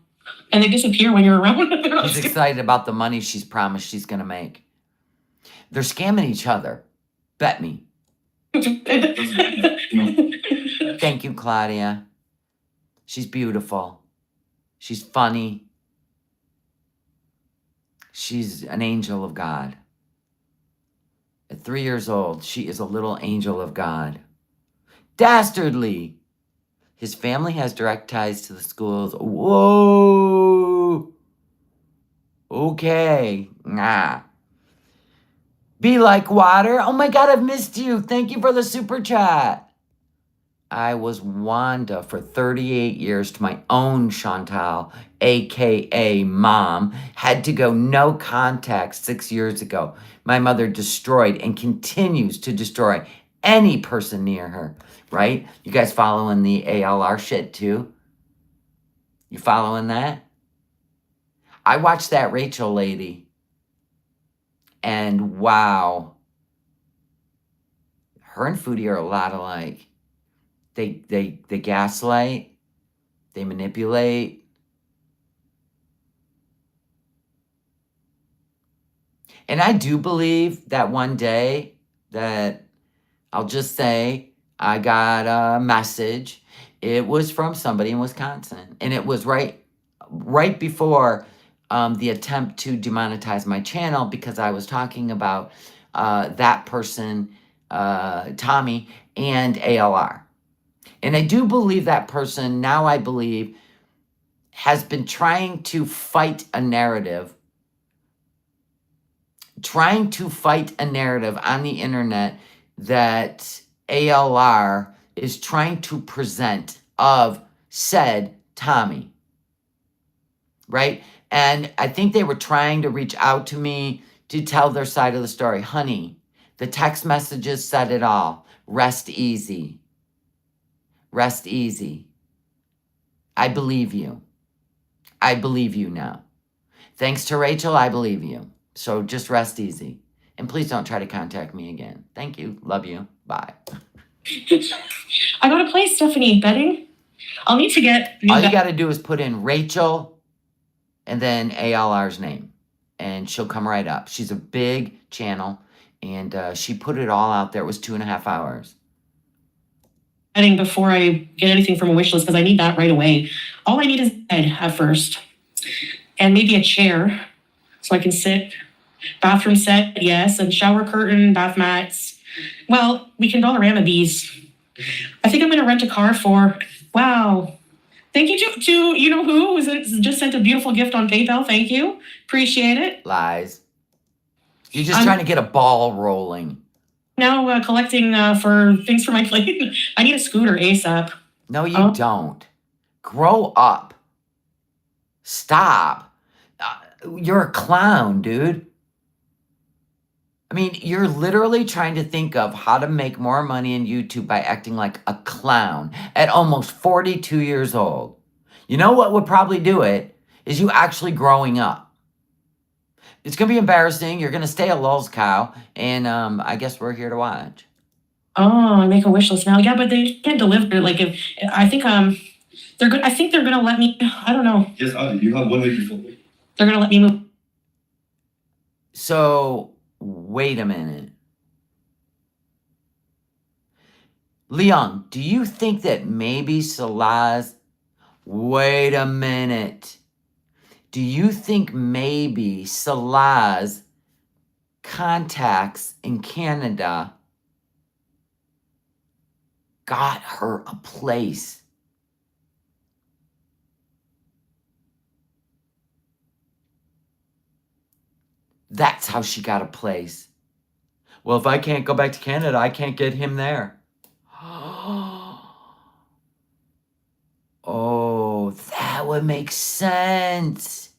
C: And they disappear when you're around. They're not
A: He's
C: stupid.
A: excited about the money she's promised she's going to make. They're scamming each other. Bet me. Thank you, Claudia. She's beautiful. She's funny. She's an angel of God. At 3 years old, she is a little angel of God. Dastardly. His family has direct ties to the schools. Whoa. Okay. Nah. Be like water. Oh my God, I've missed you. Thank you for the super chat. I was Wanda for 38 years to my own Chantal, aka Mom. Had to go no contact 6 years ago. My mother destroyed and continues to destroy any person near her, right? You guys following the ALR shit too? You following that? I watched that Rachel lady, and wow. Her and Foodie are a lot alike. They gaslight, they manipulate. And I do believe that one day that I'll just say I got a message. It was from somebody in Wisconsin. And it was right before the attempt to demonetize my channel because I was talking about that person, Tommy, and ALR. And I do believe that person, now I believe, has been trying to fight a narrative on the internet that ALR is trying to present of said Tommy, right? And I think they were trying to reach out to me to tell their side of the story. Honey, the text messages said it all. Rest easy. Rest easy. I believe you. I believe you now. Thanks to Rachel, I believe you. So just rest easy. And please don't try to contact me again. Thank you. Love you. Bye.
C: I got to play Stephanie betting. I'll need to get.
A: All you got to do is put in Rachel and then ALR's name. And she'll come right up. She's a big channel. And she put it all out there. It was 2.5 hours.
C: Betting before I get anything from a wish list because I need that right away. All I need is a bed at first. And maybe a chair so I can sit. Bathroom set, yes. And shower curtain, bath mats. Well, we can Dollarama these. I think I'm going to rent a car for, wow. Thank you to you know who just sent a beautiful gift on PayPal. Thank you. Appreciate it.
A: Lies. You're just trying to get a ball rolling.
C: Now collecting for things for my plate. I need a scooter ASAP.
A: No, you don't. Grow up. Stop. You're a clown, dude. I mean, you're literally trying to think of how to make more money in YouTube by acting like a clown at almost 42 years old. You know what would probably do it is you actually growing up. It's going to be embarrassing. You're going to stay a lulz cow. And I guess we're here to watch.
C: Oh, I make a wish list now. Yeah, but they can't deliver. Like if I think they're good. I think they're gonna let me. I don't know.
D: Yes, Ali, you have 1 week before.
C: They're gonna let me move.
A: So wait a minute. Leon, do you think that maybe Salaz... Wait a minute. Do you think maybe Salaz contacts in Canada got her a place? That's how she got a place. Well, if I can't go back to Canada, I can't get him there. Oh, that would make sense.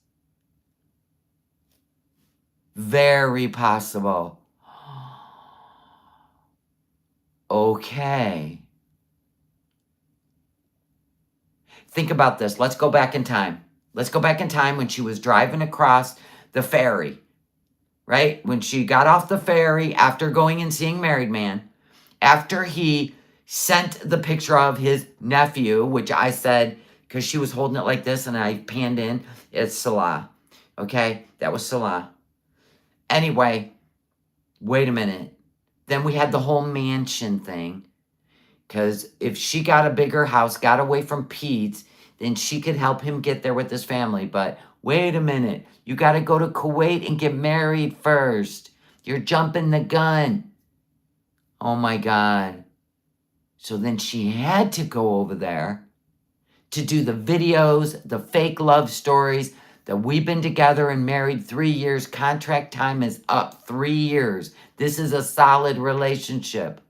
A: Very possible. Okay. Think about this. Let's go back in time. Let's go back in time when she was driving across the ferry, right? When she got off the ferry after going and seeing Married Man, after he sent the picture of his nephew, which I said, because she was holding it like this and I panned in, it's Salah. Okay? That was Salah. Anyway, wait a minute. Then we had the whole mansion thing. Because if she got a bigger house, got away from Pete's, then she could help him get there with his family. But wait a minute. You got to go to Kuwait and get married first. You're jumping the gun. Oh my God. So then she had to go over there to do the videos, the fake love stories that we've been together and married 3 years. Contract time is up 3 years. This is a solid relationship.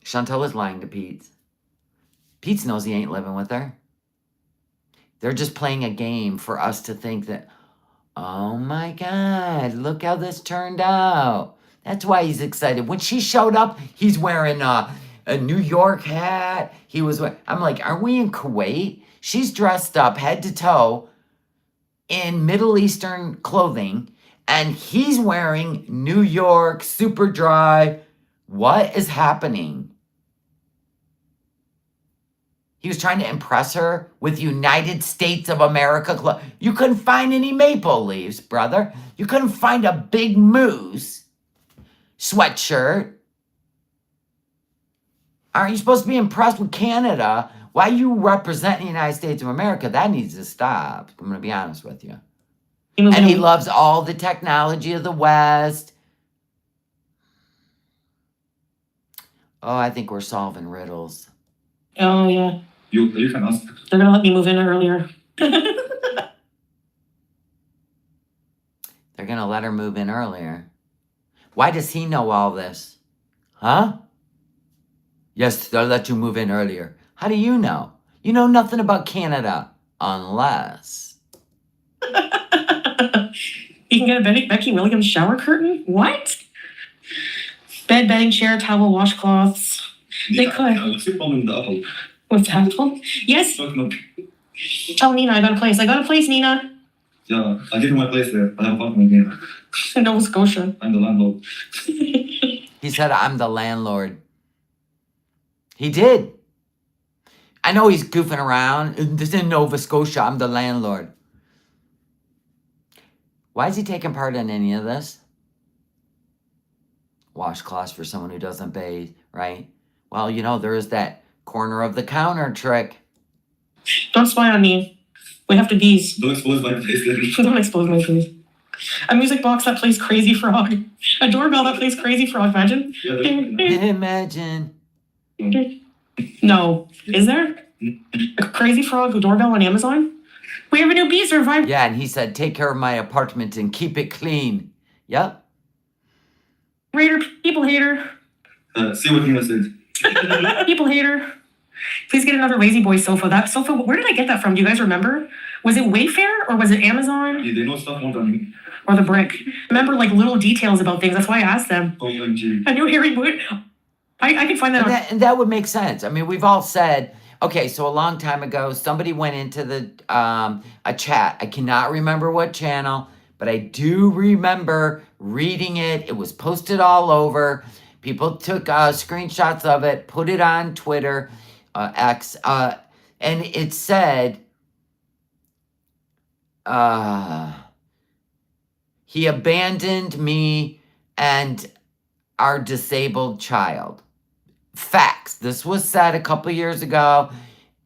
A: Chantel is lying to Pete. Pete knows he ain't living with her. They're just playing a game for us to think that, oh my God, look how this turned out. That's why he's excited. When she showed up, he's wearing a New York hat. I'm like, are we in Kuwait? She's dressed up head to toe in Middle Eastern clothing, and he's wearing New York, super dry. What is happening? He was trying to impress her with United States of America. You couldn't find any maple leaves, brother. You couldn't find a big moose sweatshirt. Aren't you supposed to be impressed with Canada? Why you represent the United States of America? That needs to stop. I'm going to be honest with you. And he loves all the technology of the West. Oh, I think we're solving riddles.
C: Oh, yeah.
D: You can ask.
C: They're going to let me move in earlier.
A: They're going to let her move in earlier. Why does he know all this? Huh? Yes, they'll let you move in earlier. How do you know? You know nothing about Canada. Unless.
C: You can get a Becky Williams shower curtain? What? Bed, bedding, chair, towel, washcloths. They could. What's that? Yes. Tell Nina I got a place. I got a place, Nina.
D: Yeah, I give you my place there. I have an apartment here.
C: In Nova Scotia.
D: I'm the landlord.
A: He said, I'm the landlord. He did. I know he's goofing around. This in Nova Scotia. I'm the landlord. Why is he taking part in any of this? Washcloths for someone who doesn't bathe, right? Well, you know, there is that corner of the counter trick.
C: Don't spy on me. We have to bees.
D: Don't expose my place there.
C: Don't expose my face. A music box that plays Crazy Frog. A doorbell that plays Crazy Frog. Imagine.
D: Yeah,
A: Imagine.
C: No. Is there? A Crazy Frog doorbell on Amazon? We have a new bee survivor.
A: Yeah, and he said, take care of my apartment and keep it clean. Yep.
C: Raider, people hater.
D: See what Nina said.
C: People hater. Please get another Lazy Boy sofa. That sofa, where did I get that from? Do you guys remember? Was it Wayfair or was it Amazon?
D: Yeah, they know stuff more than me.
C: Or the brick? Remember, like, little details about things. That's why I asked them.
D: OMG.
C: A new Harry Wood. I can find that on...
A: And that would make sense. I mean, we've all said, okay, so a long time ago, somebody went into the a chat. I cannot remember what channel, but I do remember reading it. It was posted all over. People took screenshots of it, put it on Twitter, X, and it said, he abandoned me and our disabled child. Facts. This was said a couple years ago,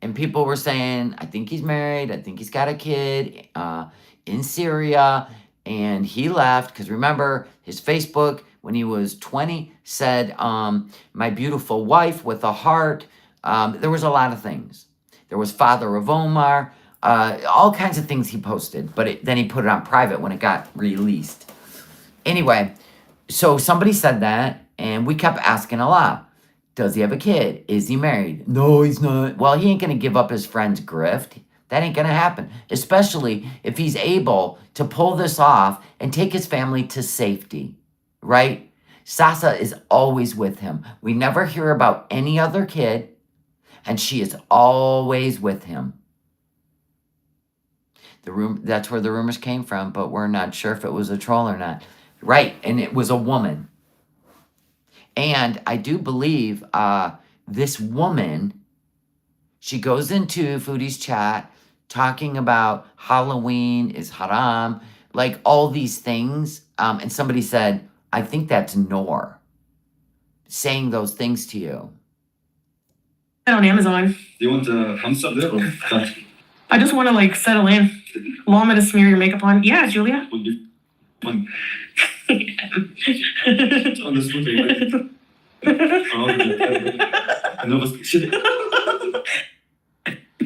A: and people were saying, I think he's married, I think he's got a kid in Syria, and he left, because remember, his Facebook, when he was 20, said, my beautiful wife with a heart. There was a lot of things. There was father of Omar, all kinds of things he posted, but then he put it on private when it got released. Anyway, so somebody said that, and we kept asking a lot. Does he have a kid? Is he married? No, he's not. Well, he ain't going to give up his friend's grift. That ain't going to happen, especially if he's able to pull this off and take his family to safety, right? Sasa is always with him. We never hear about any other kid, and she is always with him. That's where the rumors came from, but we're not sure if it was a troll or not. Right, and it was a woman. And I do believe this woman, she goes into Foodie's chat talking about Halloween is haram, like all these things. And somebody said, I think that's Noor saying those things to you.
C: On Amazon.
D: Do you want thumbs up there or that?
C: I just want to like settle in. Want me to smear your makeup on? Yeah, Julia.
D: Would be fun. On the scooter, right? I know what's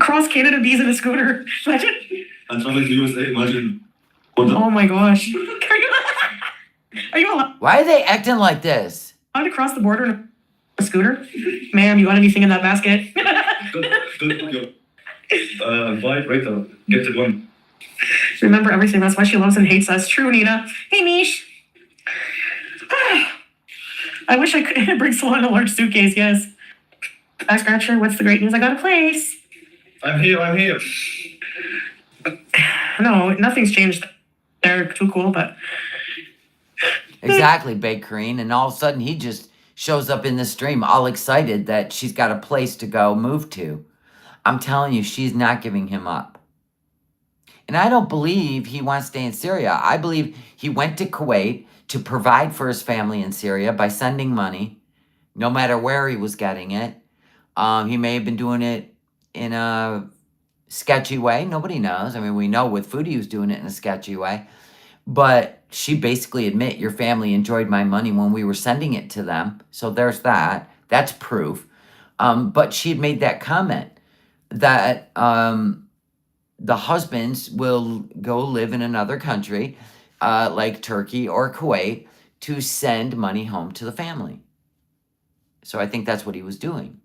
C: Cross Canada bees in a scooter. Imagine.
D: and traveling to USA, imagine.
C: Oh my gosh. Are you allowed
A: Why are they acting like this?
C: to cross the border in a scooter? Ma'am, you got anything in that basket?
D: Good. Buy right now. Get it one.
C: Remember everything. That's why she loves and hates us. True, Nina. Hey, Mish. I wish I could bring someone a large suitcase. Yes. Back scratcher. What's the great news? I got a place.
D: I'm here.
C: No, nothing's changed. They're too cool, but
A: Exactly, Bakerine. And all of a sudden, he just shows up in the stream all excited that she's got a place to go move to. I'm telling you, she's not giving him up. And I don't believe he wants to stay in Syria. I believe he went to Kuwait to provide for his family in Syria by sending money, no matter where he was getting it. He may have been doing it in a sketchy way. Nobody knows. I mean, we know with Foodie he was doing it in a sketchy way. But she basically admit, your family enjoyed my money when we were sending it to them. So there's that. That's proof. But she had made that comment that the husbands will go live in another country, like Turkey or Kuwait, to send money home to the family. So I think that's what he was doing.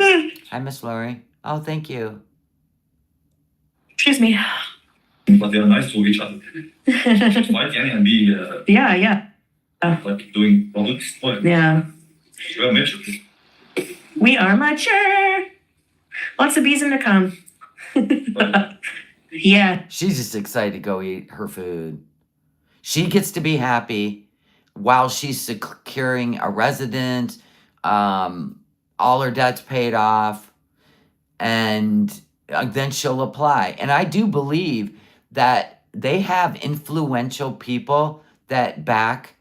A: Hi, Miss Lori. Oh, thank you.
C: excuse me.
D: But they are nice to each other. Fight and be
C: Yeah.
D: like doing problems. What?
C: Yeah.
D: We are mature.
C: We are mature. Lots of bees in the come. Yeah.
A: She's just excited to go eat her food. She gets to be happy while she's securing a residence, all her debts paid off, and then she'll apply. And I do believe that they have influential people that back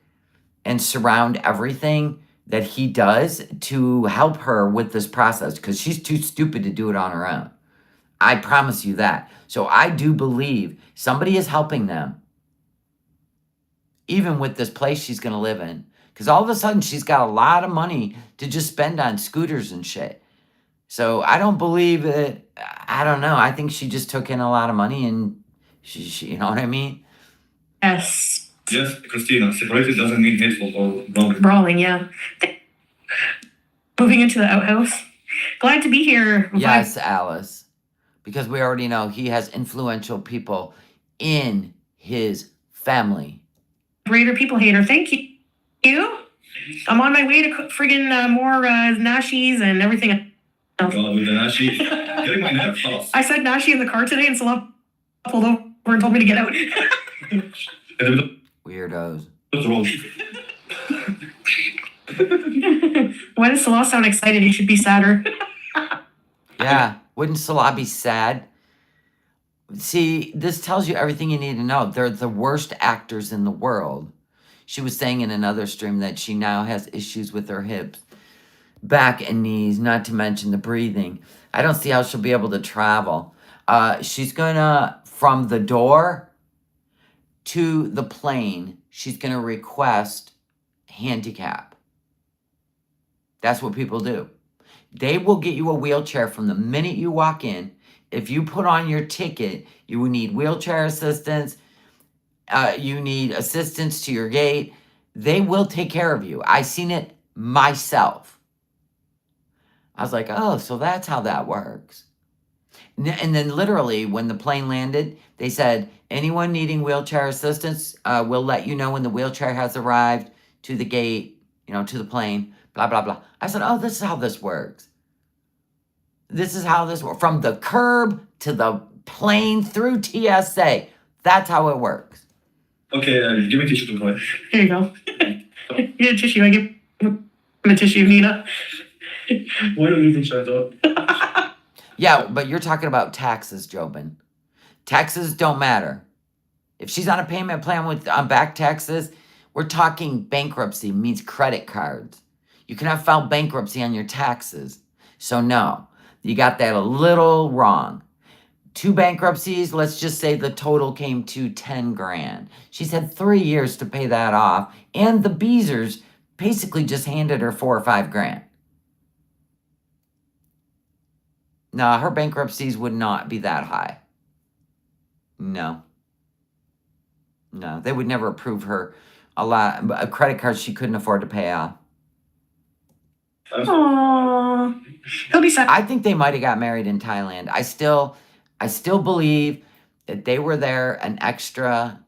A: and surround everything that he does to help her with this process, because she's too stupid to do it on her own. I promise you that. So I do believe somebody is helping them, even with this place she's going to live in. Because all of a sudden, she's got a lot of money to just spend on scooters and shit. So I don't believe that, I don't know. I think she just took in a lot of money and she you know what I mean?
C: Yes.
D: Yes, Christina, separated doesn't mean hateful or wrong.
C: Brawling, yeah. Moving into the outhouse. Glad to be here.
A: Yes, Alice. Because we already know he has influential people in his family.
C: Raider people hater. Thank you. I'm on my way to cook friggin' more nashies and everything else.
D: God, with the nashi, getting my nerve fast.
C: I said nashi in the car today and Salah pulled over and told me to get out.
D: And then
A: Weirdos.
D: what's wrong?
C: Why does Salah sound excited? He should be sadder.
A: Yeah. Wouldn't Salah be sad? See, this tells you everything you need to know. They're the worst actors in the world. She was saying in another stream that she now has issues with her hips, back and knees, not to mention the breathing. I don't see how she'll be able to travel. She's gonna, from the door to the plane, she's gonna request handicap. That's what people do. They will get you a wheelchair from the minute you walk in. If you put on your ticket, you will need wheelchair assistance. You need assistance to your gate. They will take care of you. I seen it myself. I was like, oh, so that's how that works. And then literally when the plane landed, they said, anyone needing wheelchair assistance, we'll let you know when the wheelchair has arrived. to the gate, to the plane, blah, blah, blah. I said, oh, this is how this works. This is how this works. From the curb to the plane through TSA. That's how it works.
D: Okay, give me tissue to cry.
C: Here you go. Get a tissue. I give him a tissue, Nina.
D: Why don't you think shines up?
A: Yeah, but you're talking about taxes, Jobin. Taxes don't matter. If she's on a payment plan with back taxes, we're talking bankruptcy, means credit cards. You cannot file bankruptcy on your taxes. So no, you got that a little wrong. 2 bankruptcies, let's just say the total came to 10 grand. She's had 3 years to pay that off, and the Beezers basically just handed her 4 or 5 grand. No, her bankruptcies would not be that high. No, they would never approve her a credit card she couldn't afford to pay off.
C: Aww. He'll be sad.
A: I think they might have got married in Thailand. I still believe that they were there an extra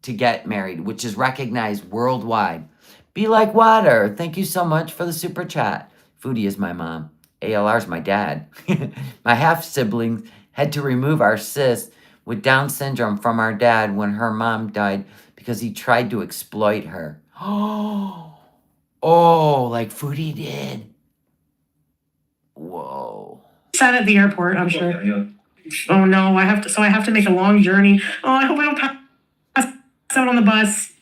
A: to get married, which is recognized worldwide. Be like water. Thank you so much for the super chat. Foodie is my mom. ALR's my dad. My half-siblings had to remove our sis with Down syndrome from our dad when her mom died because he tried to exploit her. Oh, like Foodie did. Whoa.
C: Sad at the airport, I'm sure.
D: Yeah.
C: Oh no, I have to make a long journey. Oh, I hope I don't pass out on the bus.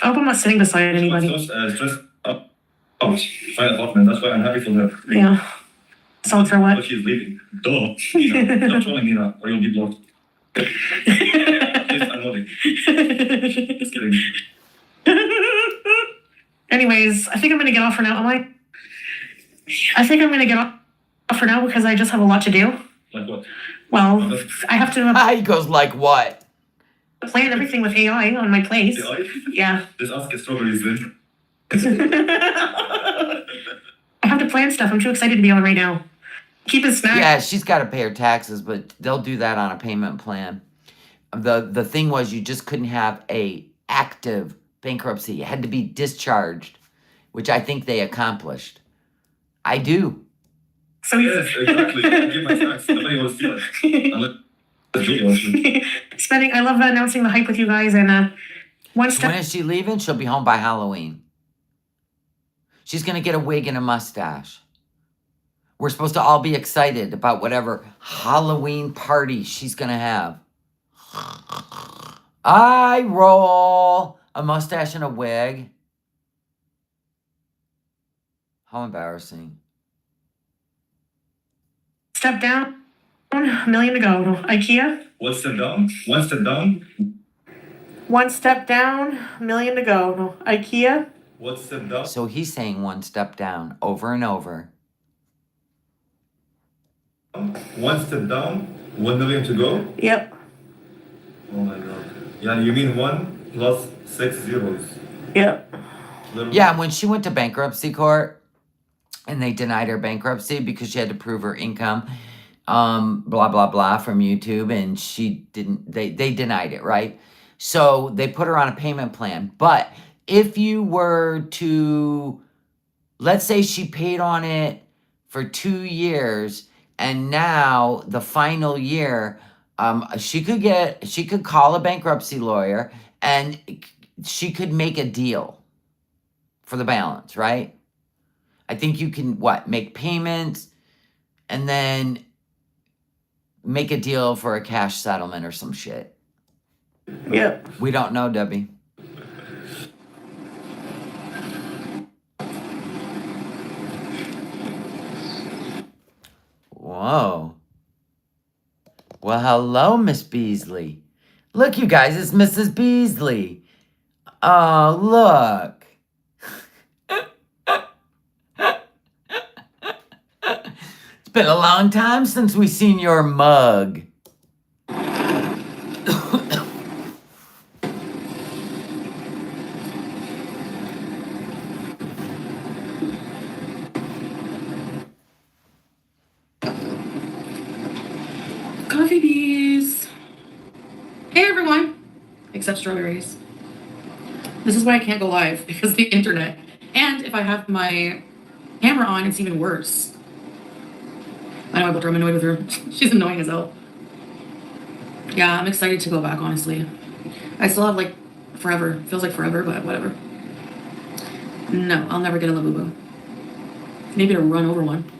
C: I hope I'm not sitting beside anybody.
D: Stressed out. Find apartment. That's why I'm happy for her.
C: Yeah. Sold for what?
D: But she's leaving. Duh. Stop trolling Nina, or you'll be blocked. Yes, I'm nodding. Just kidding.
C: Anyways, I think I'm gonna get off for now. I think I'm gonna get off for now because I just have a lot to do.
D: Like what?
C: Well, I have to
A: He goes like what?
C: plan everything with AI on my place. Yeah.
D: Just ask if strawberries then.
C: I have to plan stuff. I'm too excited to be on right now. Keep it snack.
A: Yeah, she's got to pay her taxes, but they'll do that on a payment plan. The thing was, you just couldn't have a active bankruptcy. It had to be discharged, which I think they accomplished. I do.
C: So
D: Yes, exactly. Give my snacks. Nobody will steal it. Unless Julia wants to.
C: spending. I love announcing the hype with you guys, and one step.
A: When is she leaving? She'll be home by Halloween. She's going to get a wig and a mustache. We're supposed to all be excited about whatever Halloween party she's going to have. I roll a mustache and a wig. How embarrassing.
C: Step down. $1 million to go. IKEA.
D: One step down. One step down.
C: One step down. $1 million to go. IKEA.
D: One step down.
A: So he's saying one step down over and over.
D: One step down. 1 million to go.
C: Yep.
D: Oh my god. Yeah, you mean 1 plus 6 zeros.
C: Yep.
A: Yeah, when she went to bankruptcy court and they denied her bankruptcy because she had to prove her income, blah, blah, blah from YouTube, and she didn't, they denied it, right? So they put her on a payment plan. But if you were to, let's say she paid on it for 2 years, and now the final year, she could call a bankruptcy lawyer and she could make a deal for the balance, right? I think you can, make payments and then make a deal for a cash settlement or some shit.
C: Yep.
A: We don't know, Debbie. Whoa. Well, hello, Miss Beasley. Look, you guys, it's Mrs. Beasley. Oh, look. It's been a long time since we've seen your mug.
C: Coffee bees. Hey everyone. Except strawberries. This is why I can't go live, because of the internet. And if I have my camera on, it's even worse. I know I told her I'm annoyed with her. She's annoying as hell. Yeah, I'm excited to go back, honestly. I still have like forever. Feels like forever, but whatever. No, I'll never get a Labubu. Maybe to run over one.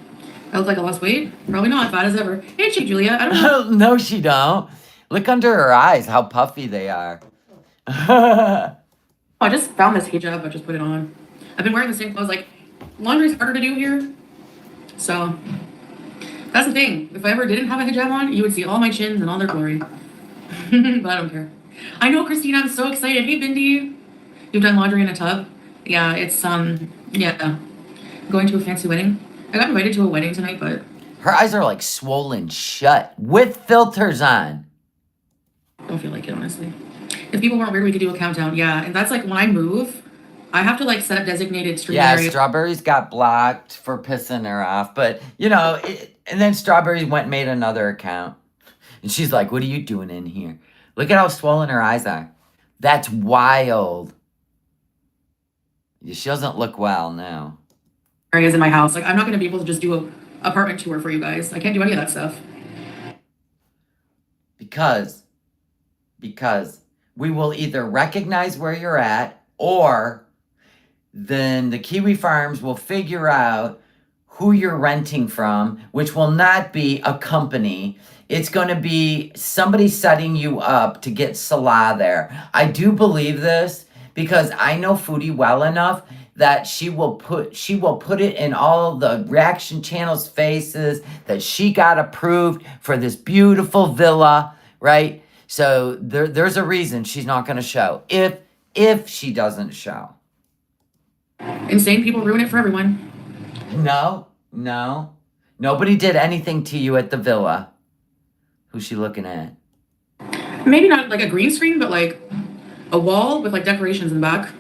C: I look like I lost weight? Probably not. Fat as ever. Hey, Chick Julia. I don't know.
A: No, she don't. Look under her eyes, how puffy they are.
C: I just found this hijab. I just put it on. I've been wearing the same clothes. Like, laundry's harder to do here. So, that's the thing. If I ever didn't have a hijab on, you would see all my chins in all their glory. But I don't care. I know, Christina. I'm so excited. Hey, Bindi. You've done laundry in a tub? Yeah, it's, yeah. Going to a fancy wedding. I got invited to a wedding tonight, but...
A: Her eyes are like swollen shut with filters on.
C: Don't feel like it, honestly. If people weren't weird, we could do a countdown. Yeah, and that's like when I move, I have to like set up designated stream areas.
A: Strawberries got blocked for pissing her off, but you know, and then Strawberries went and made another account. And she's like, what are you doing in here? Look at how swollen her eyes are. That's wild. She doesn't look well now.
C: Areas in my house. Like, I'm not going to be able to just do a apartment tour for you guys. I can't do any of that stuff.
A: Because we will either recognize where you're at, or then the Kiwi Farms will figure out who you're renting from, which will not be a company. It's going to be somebody setting you up to get Salah there. I do believe this because I know Foodie well enough that she will put it in all the reaction channels' faces that she got approved for this beautiful villa, right? So there's a reason she's not going to show. If she doesn't show.
C: Insane people ruin it for everyone.
A: No. Nobody did anything to you at the villa. Who's she looking at?
C: Maybe not like a green screen, but like a wall with like decorations in the back.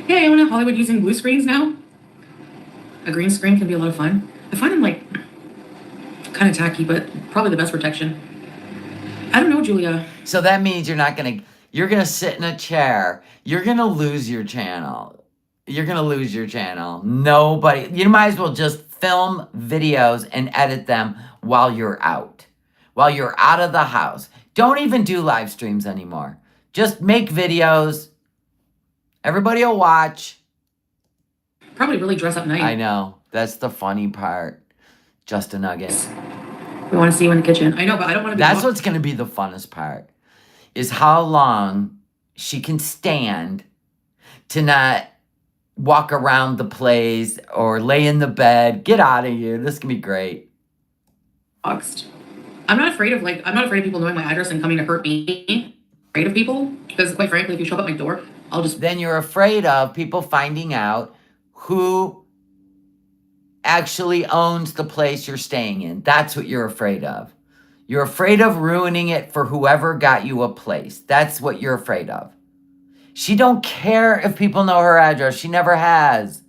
C: Yeah, you know, Hollywood using blue screens now. A green screen can be a lot of fun. I find them like kind of tacky, but probably the best protection. I don't know, Julia.
A: So that means you're gonna sit in a chair. You're gonna lose your channel. Nobody, you might as well just film videos and edit them while you're out. While you're out of the house. Don't even do live streams anymore. Just make videos. Everybody will watch.
C: Probably really dress up nice.
A: I know. That's the funny part. Just a nugget.
C: We want to see you in the kitchen. I know, but I don't want to be...
A: That's what's going to be the funnest part. Is how long she can stand to not walk around the place or lay in the bed. Get out of here. This can be great.
C: Boxed. I'm not afraid of people knowing my address and coming to hurt me. I'm afraid of people. Because quite frankly, if you show up at my door, I'll just...
A: Then you're afraid of people finding out who actually owns the place you're staying in. That's what you're afraid of. You're afraid of ruining it for whoever got you a place. That's what you're afraid of. She don't care if people know her address. She never has.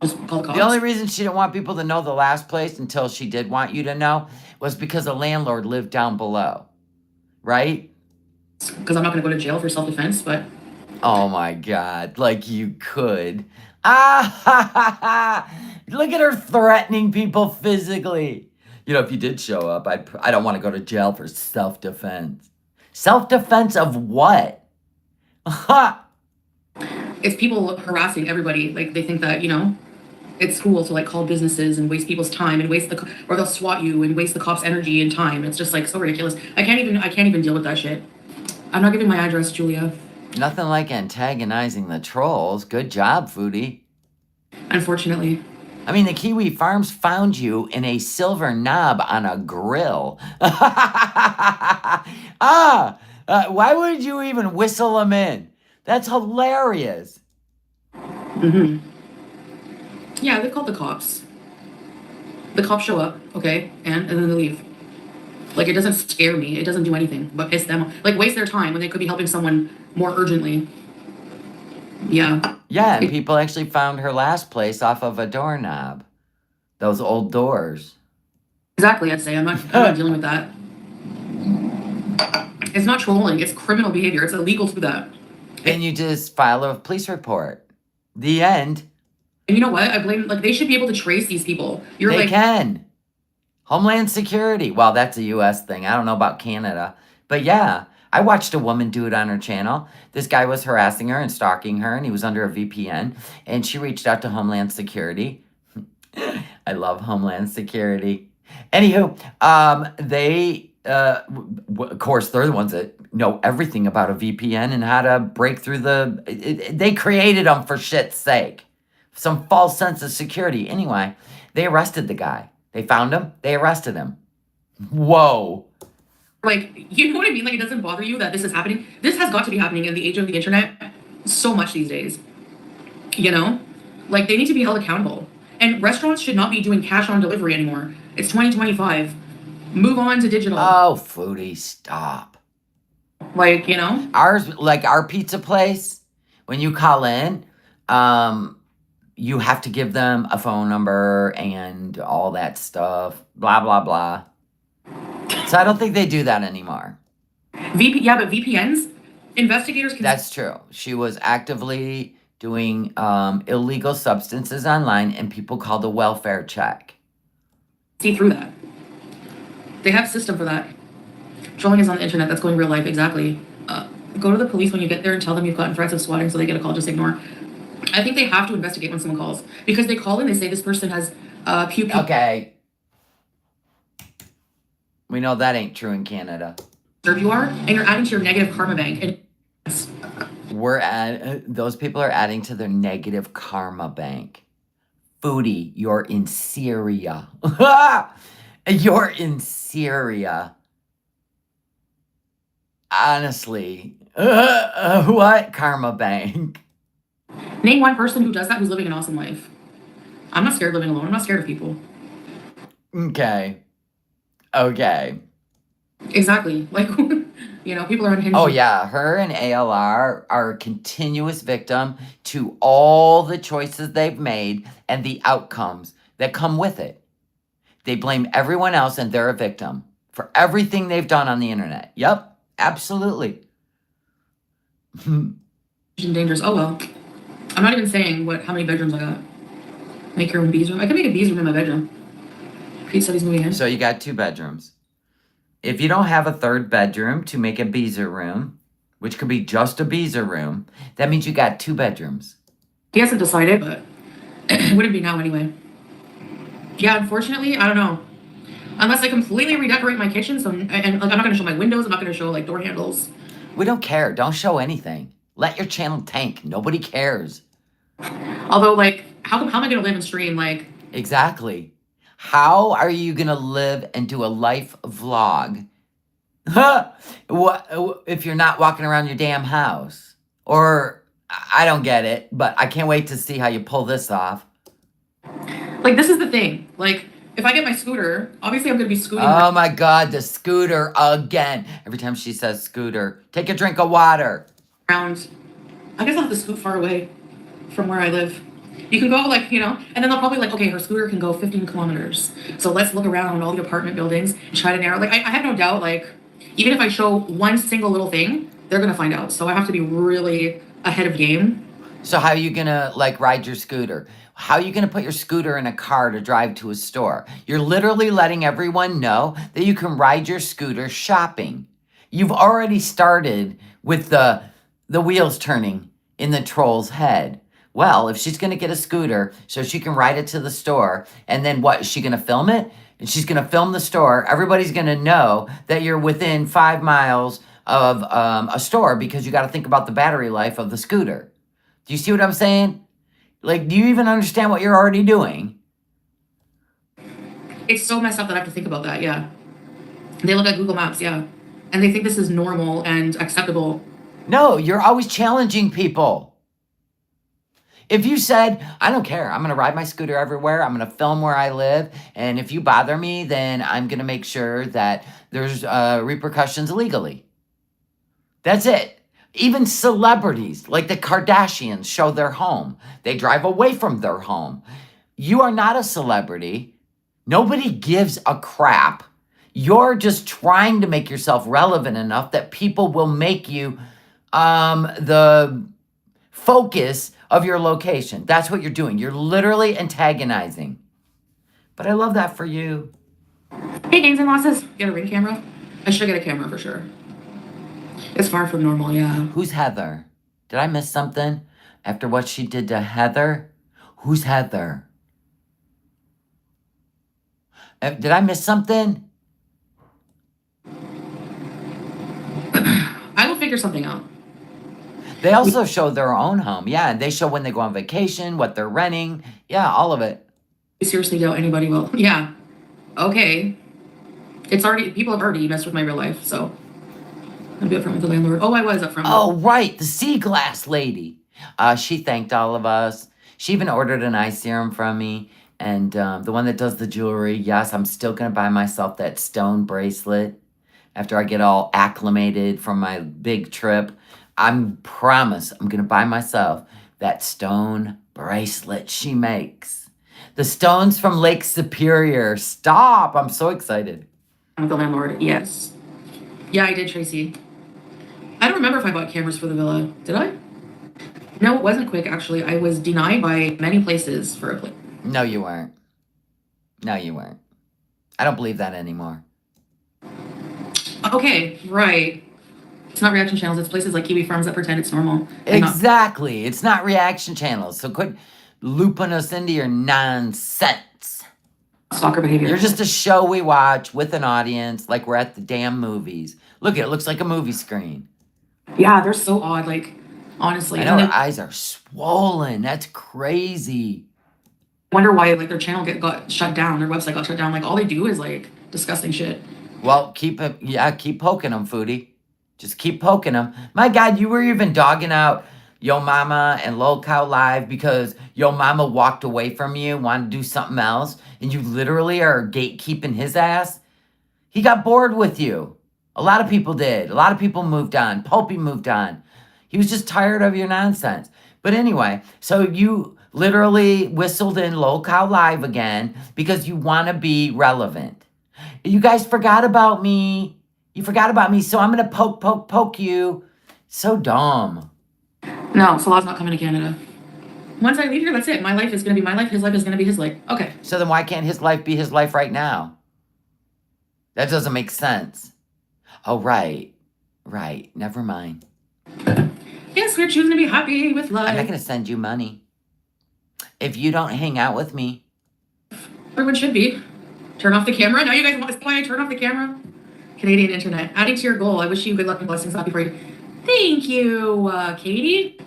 C: Just call the cops.
A: The only reason she didn't want people to know the last place until she did want you to know was because the landlord lived down below. Right?
C: Because I'm not going to go to jail for self-defense, but...
A: Oh my God, like you could. Ah, ha, ha, ha. Look at her threatening people physically. You know, if you did show up, I don't want to go to jail for self-defense. Self-defense of what? Ha!
C: It's people harassing everybody. Like, they think that, you know, it's cool to, like, call businesses and waste people's time and or they'll swat you and waste the cops' energy and time. It's just, like, so ridiculous. I can't even deal with that shit. I'm not giving my address, Julia.
A: Nothing like antagonizing the trolls. Good job, Foodie.
C: Unfortunately.
A: I mean, the Kiwi Farms found you in a silver knob on a grill. Why would you even whistle them in? That's hilarious.
C: Mm-hmm. Yeah, they called the cops. The cops show up, okay, and then they leave. Like, it doesn't scare me. It doesn't do anything but piss them off. Like, waste their time when they could be helping someone more urgently. Yeah.
A: Yeah, and people actually found her last place off of a doorknob. Those old doors.
C: Exactly, I'd say. I'm not dealing with that. It's not trolling. It's criminal behavior. It's illegal to do that.
A: Then you just file a police report. The end.
C: And you know what? I blame, like, they should be able to trace these people. You're
A: They
C: like,
A: can. Homeland Security. Well, that's a U.S. thing. I don't know about Canada. But yeah, I watched a woman do it on her channel. This guy was harassing her and stalking her, and he was under a VPN. And she reached out to Homeland Security. I love Homeland Security. Anywho, they, of course, they're the ones that know everything about a VPN and how to break through they created them for shit's sake. Some false sense of security. Anyway, they arrested the guy. They found him. They arrested him. Whoa.
C: like, you know what I mean? Like, it doesn't bother you that this is happening. This has got to be happening in the age of the internet so much these days. You know? Like, they need to be held accountable. And restaurants should not be doing cash on delivery anymore. It's 2025. Move on to digital.
A: Oh, Foodie, stop.
C: Like, you know?
A: Our pizza place, when you call in, you have to give them a phone number and all that stuff. Blah, blah, blah. So I don't think they do that anymore.
C: Yeah, but VPNs, investigators can
A: That's true. She was actively doing illegal substances online, and people called a welfare check.
C: see through that. They have a system for that. Trolling is on the internet. That's going real life. Exactly. Go to the police when you get there and tell them you've gotten threats of swatting so they get a call. Just ignore. I think they have to investigate when someone calls. Because they call in, they say this person has pew.
A: Okay. We know that ain't true in Canada.
C: Serve you are, and you're adding to your negative karma bank. And
A: Those people are adding to their negative karma bank. Foodie, you're in Syria. You're in Syria. Honestly. What karma bank?
C: name one person who does that who's living an awesome life. I'm not scared living alone. I'm not scared of people.
A: Okay.
C: Exactly. Like, you know, people are unhinged.
A: Oh, yeah. Her and ALR are a continuous victim to all the choices they've made and the outcomes that come with it. They blame everyone else and they're a victim for everything they've done on the internet. Yep, absolutely.
C: Dangerous. Oh, well. I'm not even saying how many bedrooms I got. Make your own bees room. I could make a bees room in my bedroom. Pete said he's moving in.
A: So you got 2 bedrooms. If you don't have a 3rd bedroom to make a beezer room, which could be just a beezer room, that means you got 2 bedrooms.
C: He hasn't decided, but it wouldn't be now anyway. Yeah, unfortunately, I don't know. Unless I completely redecorate my kitchen, like, I'm not going to show my windows. I'm not going to show like door handles.
A: We don't care. Don't show anything. Let your channel tank. Nobody cares.
C: Although, like, how am I going to live and stream? Like,
A: Exactly. How are you going to live and do a life vlog if you're not walking around your damn house? Or, I don't get it, but I can't wait to see how you pull this off.
C: Like, this is the thing. Like, if I get my scooter, obviously I'm going to be scooting.
A: Oh my God, the scooter again. Every time she says scooter, take a drink of water.
C: Around. I guess I'll have to scoot far away from where I live. You can go, like, you know, and then they'll probably like, okay, her scooter can go 15 kilometers. So let's look around all the apartment buildings and try to narrow. Like, I have no doubt, like, even if I show one single little thing, they're going to find out. So I have to be really ahead of game.
A: So how are you going to, like, ride your scooter? How are you going to put your scooter in a car to drive to a store? You're literally letting everyone know that you can ride your scooter shopping. You've already started with the wheels turning in the troll's head. Well, if she's going to get a scooter so she can ride it to the store, and then what, is she going to film it? And she's going to film the store. Everybody's going to know that you're within 5 miles of a store because you got to think about the battery life of the scooter. Do you see what I'm saying? Like, do you even understand what you're already doing?
C: It's so messed up that I have to think about that, yeah. They look at Google Maps, yeah. And they think this is normal and acceptable.
A: No, you're always challenging people. If you said, I don't care, I'm going to ride my scooter everywhere, I'm going to film where I live, and if you bother me, then I'm going to make sure that there's repercussions legally. That's it. Even celebrities, like the Kardashians, show their home. They drive away from their home. You are not a celebrity. Nobody gives a crap. You're just trying to make yourself relevant enough that people will make you the focus of your location. That's what you're doing. You're literally antagonizing. But I love that for you.
E: Hey, gains and losses. Get a ring camera? I should get a camera for sure. It's far from normal, yeah.
A: Who's Heather? Did I miss something? After what she did to Heather? Who's Heather? Did I miss something?
E: I will figure something out.
A: They also show their own home. Yeah, and they show when they go on vacation, what they're renting. Yeah, all of it.
E: You seriously doubt anybody will? Yeah. Okay. People have already messed with my real life, so I'll be upfront with the landlord. Oh, I was upfront.
A: Oh, right, the sea glass lady. She thanked all of us. She even ordered an eye serum from me. And the one that does the jewelry, yes, I'm still going to buy myself that stone bracelet after I get all acclimated from my big trip. Promise I'm going to buy myself that stone bracelet she makes. The stones from Lake Superior. Stop. I'm so excited.
E: With the landlord, yes. Yeah, I did, Tracy. I don't remember if I bought cameras for the villa. Did I? No, it wasn't quick, actually. I was denied by many places for a place.
A: No, you weren't. No, you weren't. I don't believe that anymore.
E: Okay, right. It's not reaction channels. It's places like Kiwi Farms that pretend it's normal.
A: Exactly. It's not reaction channels. So quit looping us into your nonsense.
E: Stalker behavior.
A: You're just a show we watch with an audience like we're at the damn movies. Look, it looks like a movie screen.
E: Yeah, they're so odd. Like, honestly.
A: I know her eyes are swollen. That's crazy.
E: Wonder why like their channel got shut down, their website got shut down. Like all they do is like disgusting shit.
A: Well, keep poking them, Foodie. Just keep poking them. My God, you were even dogging out Yo Mama and Lol Cow Live because Yo Mama walked away from you, wanted to do something else, and you literally are gatekeeping his ass. He got bored with you. A lot of people did. A lot of people moved on. Pulpy moved on. He was just tired of your nonsense. But anyway, so you literally whistled in Lol Cow Live again because you want to be relevant. You guys forgot about me. You forgot about me, so I'm going to poke you. So dumb.
E: No, Salah's not coming to Canada. Once I leave here, that's it. My life is going to be my life. His life is going to be his life. Okay.
A: So then why can't his life be his life right now? That doesn't make sense. Oh, right. Right. Never mind.
E: Yes, we're choosing to be happy with life.
A: I'm not going to send you money. If you don't hang out with me.
E: Everyone should be. Turn off the camera. Now you guys want to see why I turn off the camera? Canadian internet. Adding to your goal. I wish you good luck and blessings. Happy for you. Thank you, Katie.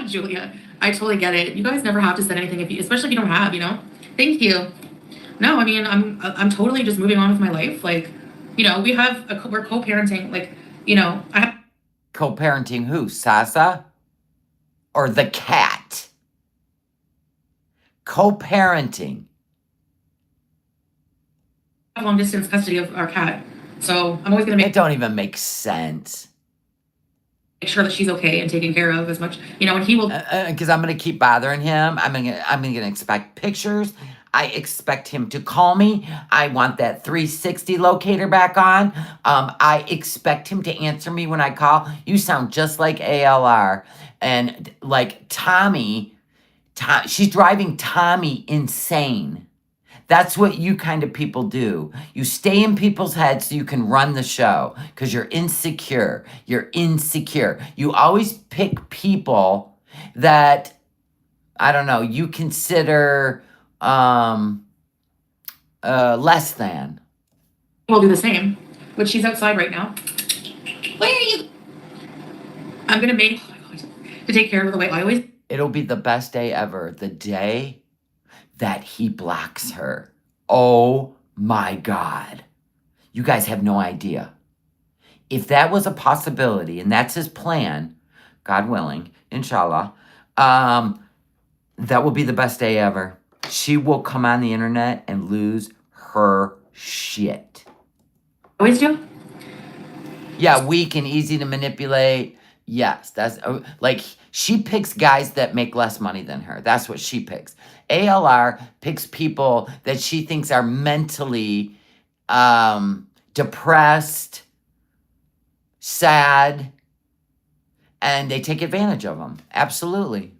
E: Julia. I totally get it. You guys never have to send anything, especially if you don't have, you know? Thank you. No, I mean, I'm totally just moving on with my life. Like, you know, we're co-parenting. Like, you know, I have.
A: Co-parenting who? Sasa? Or the cat? Co-parenting.
E: Long distance custody of our cat. So I'm always going to
A: It don't even make sense.
E: make sure that she's okay and taken care of as much, you know, and he will.
A: Because I'm going to keep bothering him. I'm going to expect pictures. I expect him to call me. I want that 360 locator back on. I expect him to answer me when I call. You sound just like ALR. And like Tommy, she's driving Tommy insane. That's what you kind of people do. You stay in people's heads so you can run the show because you're insecure. You're insecure. You always pick people that, I don't know, you consider less than.
E: We'll do the same, but she's outside right now. Where are you? I'm gonna make to take care of the way I always.
A: It'll be the best day ever. The day that he blocks her. Oh my God. You guys have no idea. If that was a possibility and that's his plan, God willing, inshallah, that will be the best day ever. She will come on the internet and lose her shit.
E: Always do.
A: Yeah, weak and easy to manipulate. Yes, that's like she picks guys that make less money than her. That's what she picks. ALR picks people that she thinks are mentally depressed, sad, and they take advantage of them. Absolutely.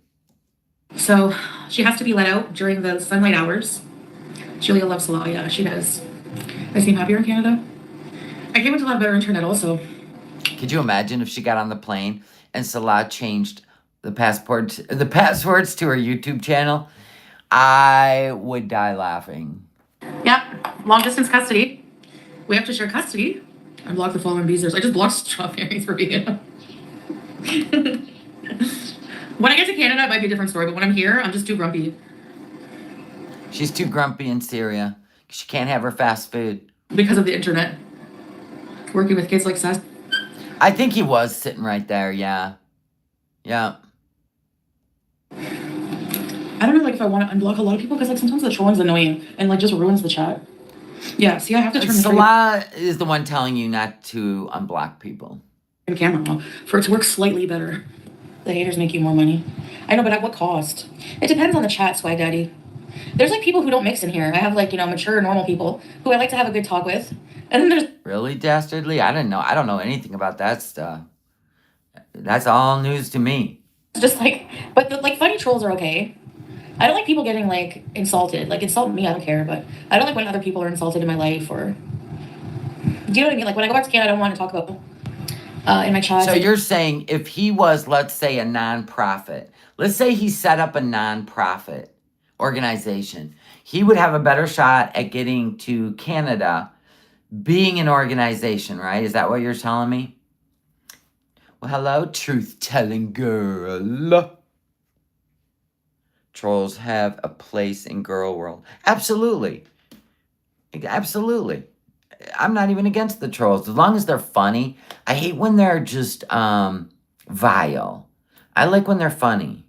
E: So she has to be let out during the sunlight hours. Julia loves the law. Yeah, she does. I seem happier in Canada. I came into a lot better internet also.
A: Could you imagine if she got on the plane and Salah changed the passwords to her YouTube channel? I would die laughing.
E: Yeah, long distance custody. We have to share custody. I blocked the following visitors. I just blocked strawberries for vegan. When I get to Canada, it might be a different story, but when I'm here, I'm just too grumpy.
A: She's too grumpy in Syria. She can't have her fast food.
E: Because of the internet. Working with kids like Seth.
A: I think he was sitting right there, yeah. Yeah.
E: I don't know, like, if I want to unblock a lot of people, because, like, sometimes the trolling's annoying and, like, just ruins the chat. Yeah, see, I have to turn
A: Salah is the one telling you not to unblock people.
E: the camera for it to work slightly better. The haters make you more money. I know, but at what cost? It depends on the chat, Swag Daddy. There's, like, people who don't mix in here. I have, like, mature, normal people who I like to have a good talk with. And then there's...
A: Really, Dastardly? I don't know anything about that stuff. That's all news to me.
E: just, like... But, funny trolls are okay. I don't like people getting, like, insulted. Like, insult me, I don't care. But I don't like when other people are insulted in my life or... Do you know what I mean? Like, when I go back to Canada, I don't want to talk about in my chat.
A: So you're saying if he was, let's say, a nonprofit, let's say he set up a nonprofit organization, he would have a better shot at getting to Canada being an organization, right? Is that what you're telling me? Well, hello, truth-telling girl. Trolls have a place in girl world. Absolutely. Absolutely. I'm not even against the trolls, as long as they're funny. I hate when they're just vile. I like when they're funny.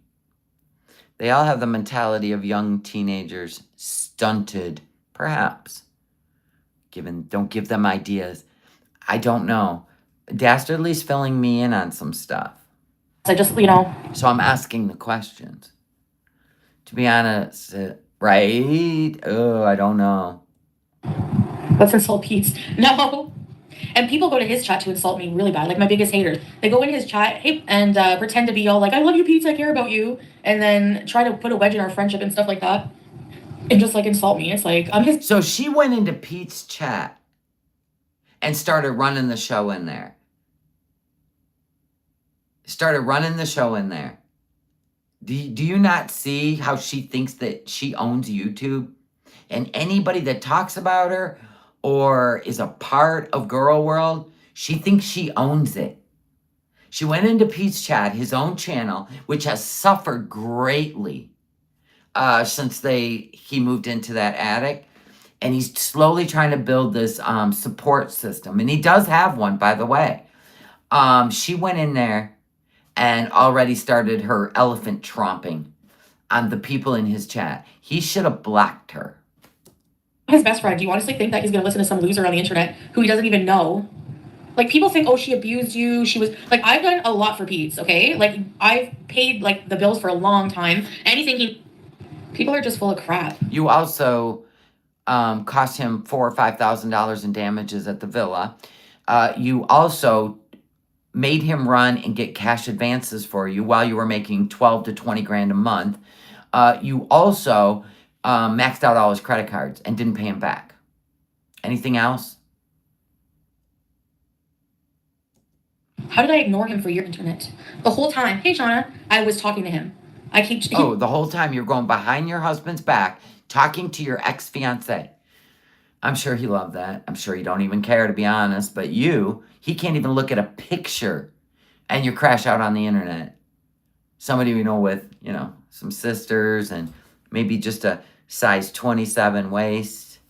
A: They all have the mentality of young teenagers, stunted, perhaps. Don't give them ideas. I don't know. Dastardly's filling me in on some stuff.
E: I just,
A: So I'm asking the questions. To be honest, right? Oh, I don't know.
E: Let's insult Pete's. No. And people go to his chat to insult me really bad. Like, my biggest haters. They go in his chat and pretend to be all like, I love you, Pete, I care about you. And then try to put a wedge in our friendship and stuff like that. And just, like, insult me. It's like, I'm his...
A: So she went into Pete's chat and started running the show in there. Do you not see how she thinks that she owns YouTube? And anybody that talks about her or is a part of Girl World, she thinks she owns it. She went into Pete's chat, his own channel, which has suffered greatly since he moved into that attic. And he's slowly trying to build this support system. And he does have one, by the way. She went in there and already started her elephant tromping on the people in his chat. He should have blocked her.
E: His best friend. Do you honestly think that he's going to listen to some loser on the internet who he doesn't even know? Like, people think, oh, she abused you. She was... Like, I've done a lot for Pete's, okay? Like, I've paid, like, the bills for a long time. Anything he... People are just full of crap.
A: You also cost him $4,000 or $5,000 in damages at the villa. You also made him run and get cash advances for you while you were making 12 to 20 grand a month. You also maxed out all his credit cards and didn't pay him back. Anything else?
E: How did I ignore him for your internet? The whole time. Hey, Shauna, I was talking to him.
A: The whole time you're going behind your husband's back, talking to your ex-fiance. I'm sure he loved that. I'm sure you don't even care, to be honest. But he can't even look at a picture and you crash out on the internet. Somebody with, some sisters and maybe just a size 27 waist.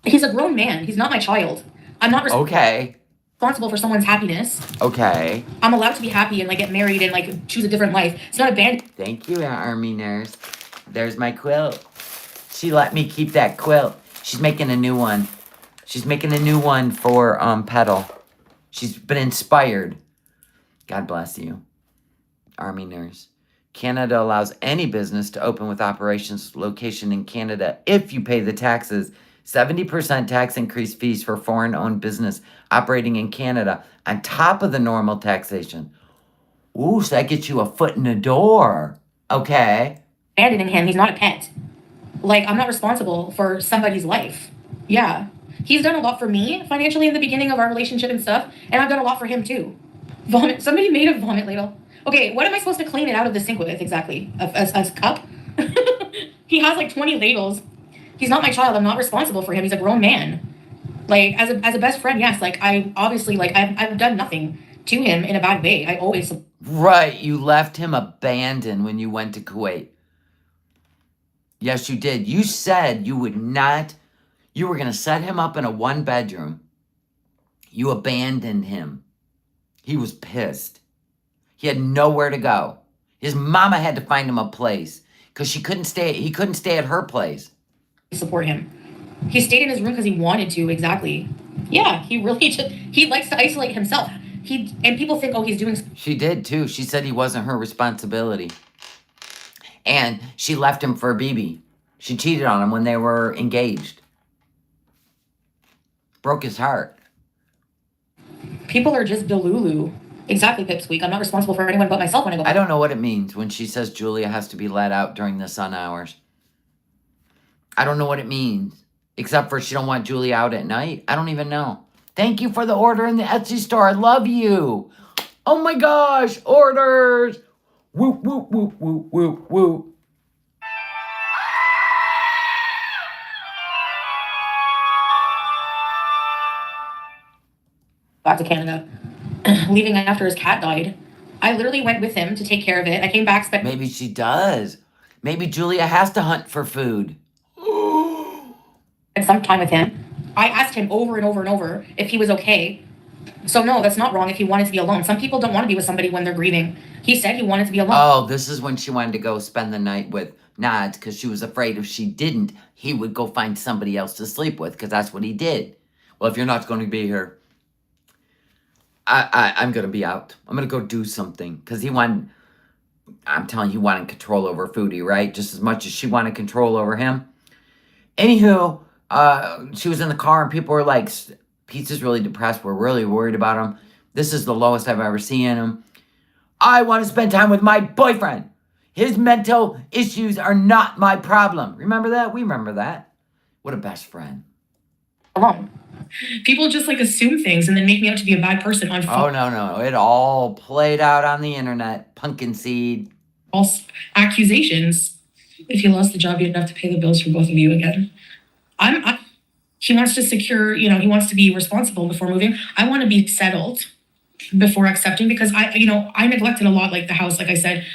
E: He's a grown man. He's not my child. I'm not responsible for someone's happiness.
A: Okay.
E: I'm allowed to be happy and, like, get married and, like, choose a different life. It's not a band.
A: Thank you, Army nurse. There's my quilt. She let me keep that quilt. She's making a new one. She's making a new one for Petal. She's been inspired. God bless you, Army nurse. Canada allows any business to open with operations location in Canada if you pay the taxes. 70% tax increase fees for foreign-owned business operating in Canada on top of the normal taxation. Ooh, so that gets you a foot in the door. Okay.
E: abandoning him. He's not a pet. Like, I'm not responsible for somebody's life. Yeah. He's done a lot for me financially in the beginning of our relationship and stuff, and I've done a lot for him too. Vomit. Somebody made a vomit ladle. Okay, what am I supposed to clean it out of the sink with exactly? A cup? He has like 20 ladles. He's not my child. I'm not responsible for him. He's a grown man. Like, as a best friend, yes. Like, I obviously, like, I've done nothing to him in a bad way. I always
A: Right, you left him abandoned when you went to Kuwait. Yes, you did. You said you would not, you were going to set him up in a 1-bedroom. You abandoned him. He was pissed. He had nowhere to go. His mama had to find him a place because he couldn't stay at her place.
E: support him. He stayed in his room because he wanted to, exactly. Yeah, he really just, he likes to isolate himself. And people think, oh, he's doing.
A: She did too. She said he wasn't her responsibility. And she left him for BB. She cheated on him when they were engaged. Broke his heart.
E: People are just delulu. Exactly, Pipsqueak. I'm not responsible for anyone but myself when I go.
A: I don't know what it means when she says Julia has to be let out during the sun hours. I don't know what it means. Except for she don't want Julia out at night. I don't even know. Thank you for the order in the Etsy store. I love you. Oh my gosh, orders. Whoop, whoop, whoop, whoop, whoop, whoop.
E: Back to Canada, leaving after his cat died. I literally went with him to take care of it. I came back, spent
A: Maybe she does. Maybe Julia has to hunt for food.
E: some time with him. I asked him over and over and over if he was okay. So no, that's not wrong if he wanted to be alone. Some people don't want to be with somebody when they're grieving. He said he wanted to be alone.
A: Oh, this is when she wanted to go spend the night with Nods because she was afraid if she didn't, he would go find somebody else to sleep with because that's what he did. Well, if you're not going to be here, I'm going to be out. I'm going to go do something because I'm telling you, he wanted control over Foodie, right? Just as much as she wanted control over him. Anywho, she was in the car and people were like, Pete's really depressed. We're really worried about him. This is the lowest I've ever seen him. I want to spend time with my boyfriend. His mental issues are not my problem. Remember that? We remember that. What a best friend.
E: Alone.
C: People just like assume things and then make me out to be a bad person on
A: Oh, no. It all played out on the internet. Pumpkin seed.
C: false accusations. If you lost the job, you'd have to pay the bills for both of you again. He wants to secure, he wants to be responsible before moving. I want to be settled before accepting because I neglected a lot, like the house, like I said.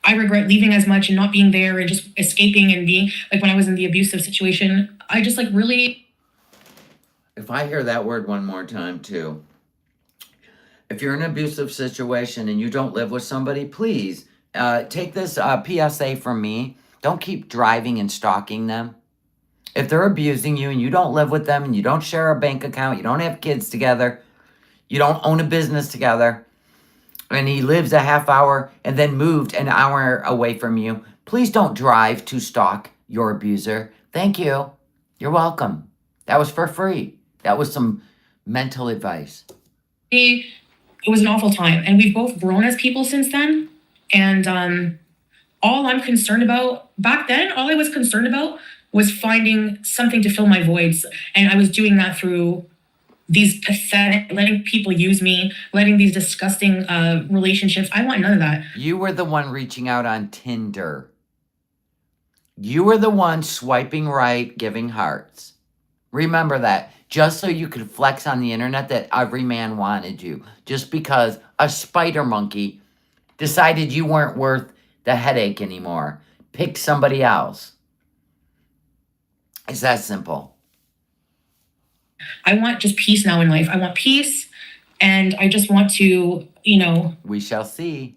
C: I regret leaving as much and not being there and just escaping and being like when I was in the abusive situation. I just like really.
A: If I hear that word one more time too, if you're in an abusive situation and you don't live with somebody, please take this PSA from me. Don't keep driving and stalking them. If they're abusing you and you don't live with them and you don't share a bank account, you don't have kids together, you don't own a business together, and he lives a half hour and then moved an hour away from you, please don't drive to stalk your abuser. Thank you. You're welcome. That was for free. That was some mental advice.
C: It was an awful time, and we've both grown as people since then. And all I'm concerned about back then, all I was concerned about was finding something to fill my voids, and I was doing that through these pathetic, letting people use me, letting these disgusting relationships. I want none of that.
A: You were the one reaching out on Tinder. You were the one swiping right, giving hearts. Remember that. Just so you could flex on the internet that every man wanted you. Just because a spider monkey decided you weren't worth the headache anymore. Pick somebody else. It's that simple.
C: I want just peace now in life. I want peace, and I just want to,
A: We shall see.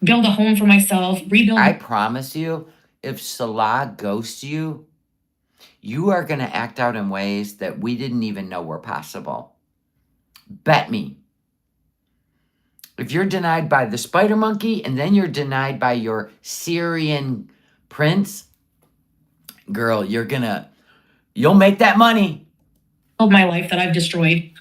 C: build a home for myself, rebuild.
A: I promise you, if Salah ghosts you, you are going to act out in ways that we didn't even know were possible. Bet me. If you're denied by the spider monkey and then you're denied by your Syrian prince, girl, you'll make that money.
C: Build my life that I've destroyed.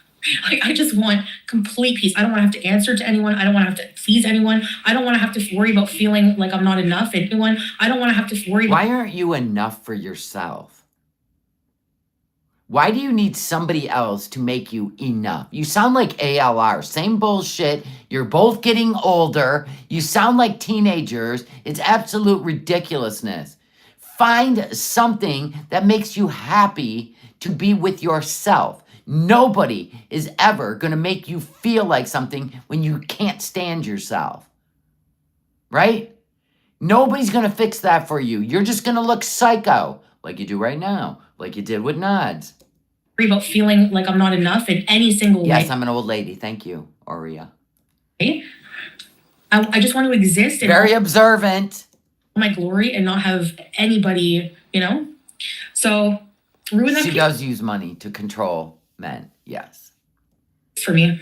C: Like, I just want complete peace. I don't want to have to answer to anyone. I don't want to have to please anyone. I don't want to have to worry about feeling like I'm not enough for anyone. I don't want to have to worry about.
A: Why aren't you enough for yourself? Why do you need somebody else to make you enough? You sound like ALR. Same bullshit. You're both getting older. You sound like teenagers. It's absolute ridiculousness. Find something that makes you happy to be with yourself. Nobody is ever going to make you feel like something when you can't stand yourself. Right? Nobody's going to fix that for you. You're just going to look psycho like you do right now, like you did with Nods.
C: Worry about feeling like I'm not enough in any single way.
A: Yes, I'm an old lady. Thank you, Aurea.
C: I just want to exist in
A: Very observant.
C: my glory and not have anybody, you know? So ruin that
A: She does use money to control men. Yes.
C: for me.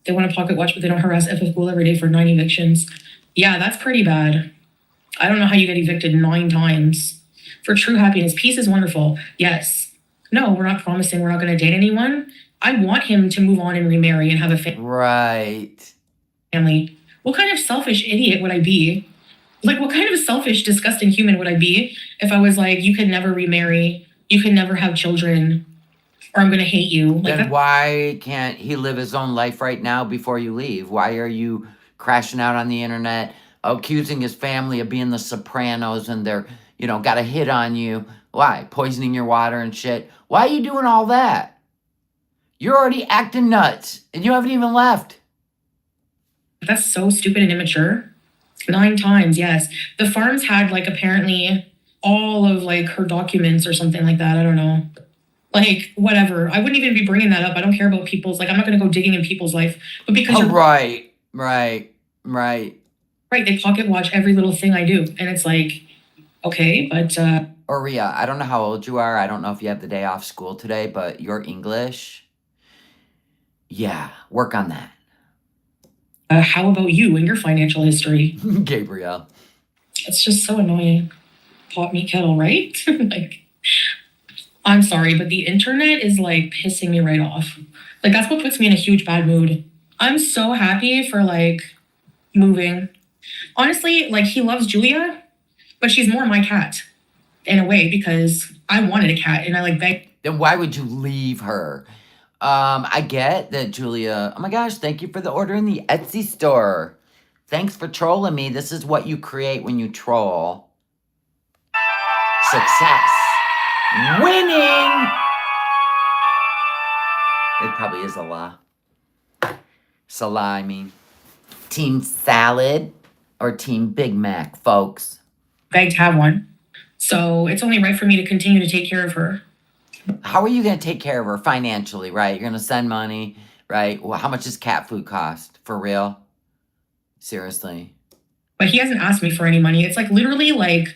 C: They want to pocket watch, but they don't harass FF School every day for 9 evictions. Yeah, that's pretty bad. I don't know how you get evicted 9 times. For true happiness, peace is wonderful. Yes. No, we're not promising we're not going to date anyone. I want him to move on and remarry and have a
A: Right.
C: family. What kind of selfish idiot would I be? Like, what kind of selfish, disgusting human would I be if I was like, you can never remarry, you can never have children, or I'm going to hate you? Like,
A: Then why can't he live his own life right now before you leave? Why are you crashing out on the internet, accusing his family of being the Sopranos and they're, got a hit on you? Why? Poisoning your water and shit. Why are you doing all that? You're already acting nuts and you haven't even left.
C: that's so stupid and immature. 9 times, yes. The farms had, like, apparently all of, like, her documents or something like that. I don't know. Like, whatever. I wouldn't even be bringing that up. I don't care about people's, like, I'm not going to go digging in people's life. But because you're
A: Right.
C: right, they pocket watch every little thing I do. And it's like, okay, but
A: Aurea, I don't know how old you are. I don't know if you have the day off school today, but your English, yeah, work on that.
C: how about you and your financial history?
A: Gabriel.
C: It's just so annoying. Pot me kettle, right? Like, I'm sorry, but the internet is like pissing me right off. Like, that's what puts me in a huge bad mood. I'm so happy for like moving. Honestly, like, he loves Julia, but she's more my cat in a way because I wanted a cat and I like begged.
A: Then why would you leave her? I get that, Julia. Oh my gosh, thank you for the order in the Etsy store. Thanks for trolling me. This is what you create when you troll. Success. Winning! It probably is a lie. Salah, I mean. Team Salad or Team Big Mac, folks?
C: Begged to have one. So it's only right for me to continue to take care of her.
A: How are you going to take care of her financially, right? You're going to send money, right? Well, how much does cat food cost? For real? Seriously.
C: But he hasn't asked me for any money. It's like literally like.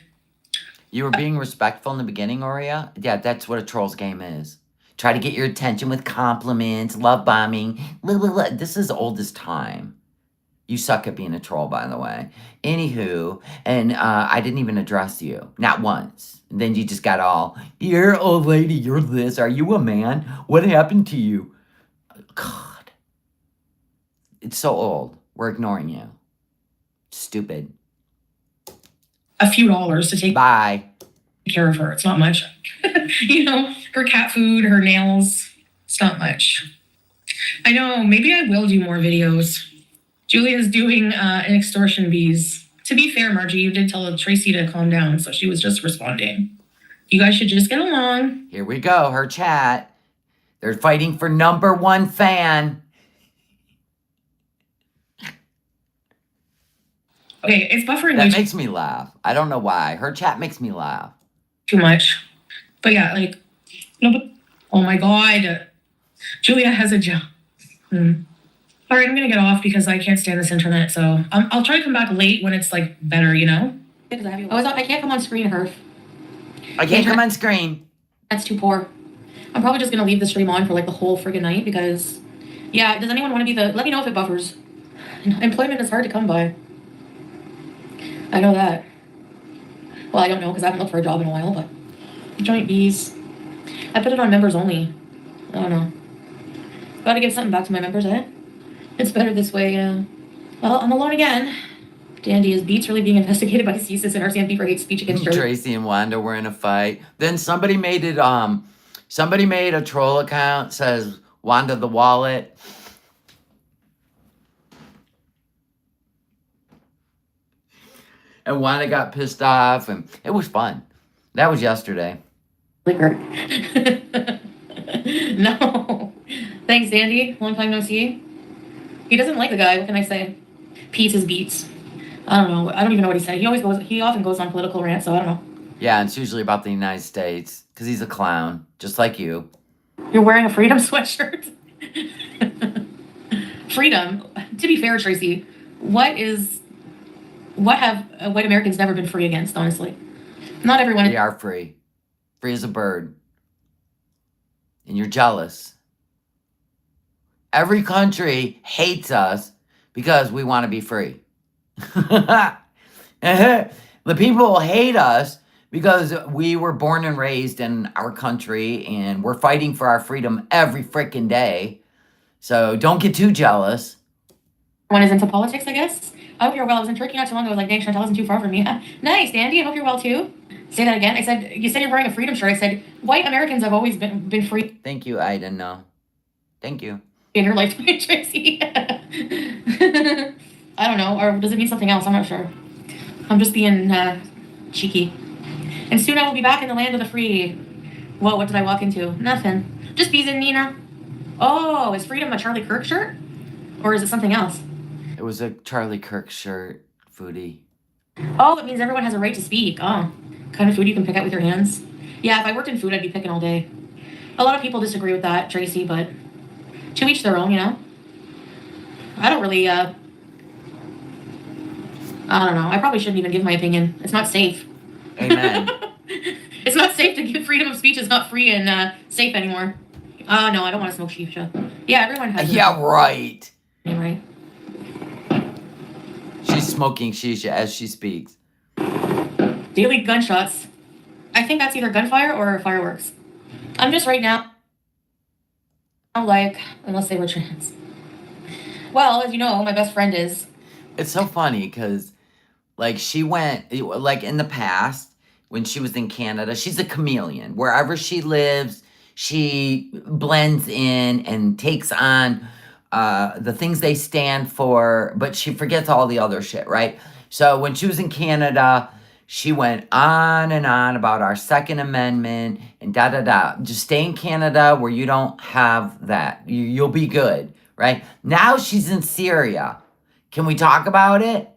A: You were being respectful in the beginning, Aurea? Yeah, that's what a troll's game is. Try to get your attention with compliments, love bombing. This is old as time. You suck at being a troll, by the way. Anywho, and I didn't even address you. Not once. And then you just got all, you're old lady, you're this. Are you a man? What happened to you? God. It's so old. We're ignoring you. Stupid.
C: A few dollars to take
A: Bye.
C: care of her. It's not much. Her cat food, her nails. It's not much. I know, maybe I will do more videos. Julia's doing an extortion bees. To be fair, Margie, you did tell Tracy to calm down, so she was just responding. You guys should just get along.
A: Here we go, her chat. They're fighting for #1 fan.
C: Okay, it's buffering
A: That
C: way
A: makes me laugh. I don't know why. Her chat makes me laugh.
C: too much. But yeah, like, no, but, oh my God. Julia has a job. All right, I'm going to get off because I can't stand this internet. So I'll try to come back late when it's like better,
E: I can't come on screen, Herf.
A: I can't come on screen.
E: That's too poor. I'm probably just gonna leave the stream on for like the whole friggin' night because, yeah, does anyone want to be let me know if it buffers. Employment is hard to come by. I know that. Well, I don't know because I haven't looked for a job in a while, but joint bees. I put it on members only. I don't know. Gotta give something back to my members, eh? It's better this way, yeah. Well, I'm alone again. Dandy, is Beats really being investigated by CSIS and RCMP for hate speech against Joey?
A: Tracy and Wanda were in a fight. Then somebody made it, somebody made a troll account, says Wanda the wallet. And Wanda got pissed off, and it was fun. That was yesterday.
E: Liquor. No. Thanks, Dandy. Long time no see. He doesn't like the guy. What can I say? Pete's his Beats. I don't know. I don't even know what he said. He often goes on political rants, so I don't know.
A: Yeah, and it's usually about the United States, because he's a clown, just like you.
E: You're wearing a freedom sweatshirt. Freedom. To be fair, Tracy, what have white Americans never been free against, honestly? Not everyone.
A: We are free. Free as a bird. And you're jealous. Every country hates us because we want to be free. The people hate us because we were born and raised in our country and we're fighting for our freedom every freaking day. So don't get too jealous.
E: One is into politics, I guess. I hope you're well. I was in Turkey not too long ago. I was like, dang, Chantal isn't too far from me. Nice, Dandy. I hope you're well too. Say that again. You said you're wearing a freedom shirt. I said, white Americans have always been free.
A: Thank you, I didn't know. Thank you.
E: In your lifetime, Tracy. I don't know. Or does it mean something else? I'm not sure. I'm just being cheeky. And soon I will be back in the land of the free. Whoa, what did I walk into? Nothing. Just bees and Nina. Oh, is freedom a Charlie Kirk shirt? Or is it something else?
A: It was a Charlie Kirk shirt, Foodie.
E: Oh, it means everyone has a right to speak. Oh, kind of food you can pick out with your hands. Yeah, if I worked in food, I'd be picking all day. A lot of people disagree with that, Tracy, but to each their own, you know? I don't really, I don't know. I probably shouldn't even give my opinion. It's not safe.
A: Amen.
E: It's not safe to give freedom of speech. It's not free and safe anymore. Oh, no, I don't want to smoke shisha. Yeah, everyone has.
A: Yeah, right.
E: Right.
A: She's smoking shisha as she speaks.
E: Daily gunshots. I think that's either gunfire or fireworks. I'm just right now, like, unless they were trans. Well, as you know, my best friend is.
A: It's so funny because, like, she went, like, in the past, when she was in Canada, she's a chameleon. Wherever she lives, she blends in and takes on the things they stand for, but she forgets all the other shit, right? So when she was in Canada, she went on and on about our Second Amendment and da-da-da. Just stay in Canada where you don't have that. You'll be good, right? Now she's in Syria. Can we talk about it?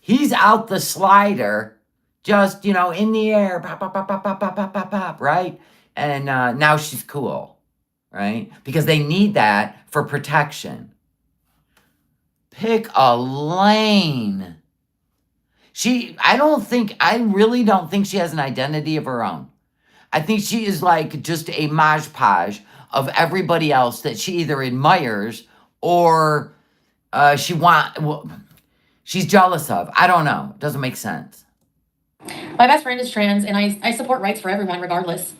A: He's out the slider, just, you know, in the air, pop, pop, pop, pop, pop, pop, pop, pop, pop, right? And now she's cool, right? Because they need that for protection. Pick a lane. I really don't think she has an identity of her own. I think she is like just a maj podge of everybody else that she either admires or she's jealous of. I don't know. It doesn't make sense.
E: My best friend is trans, and I support rights for everyone regardless.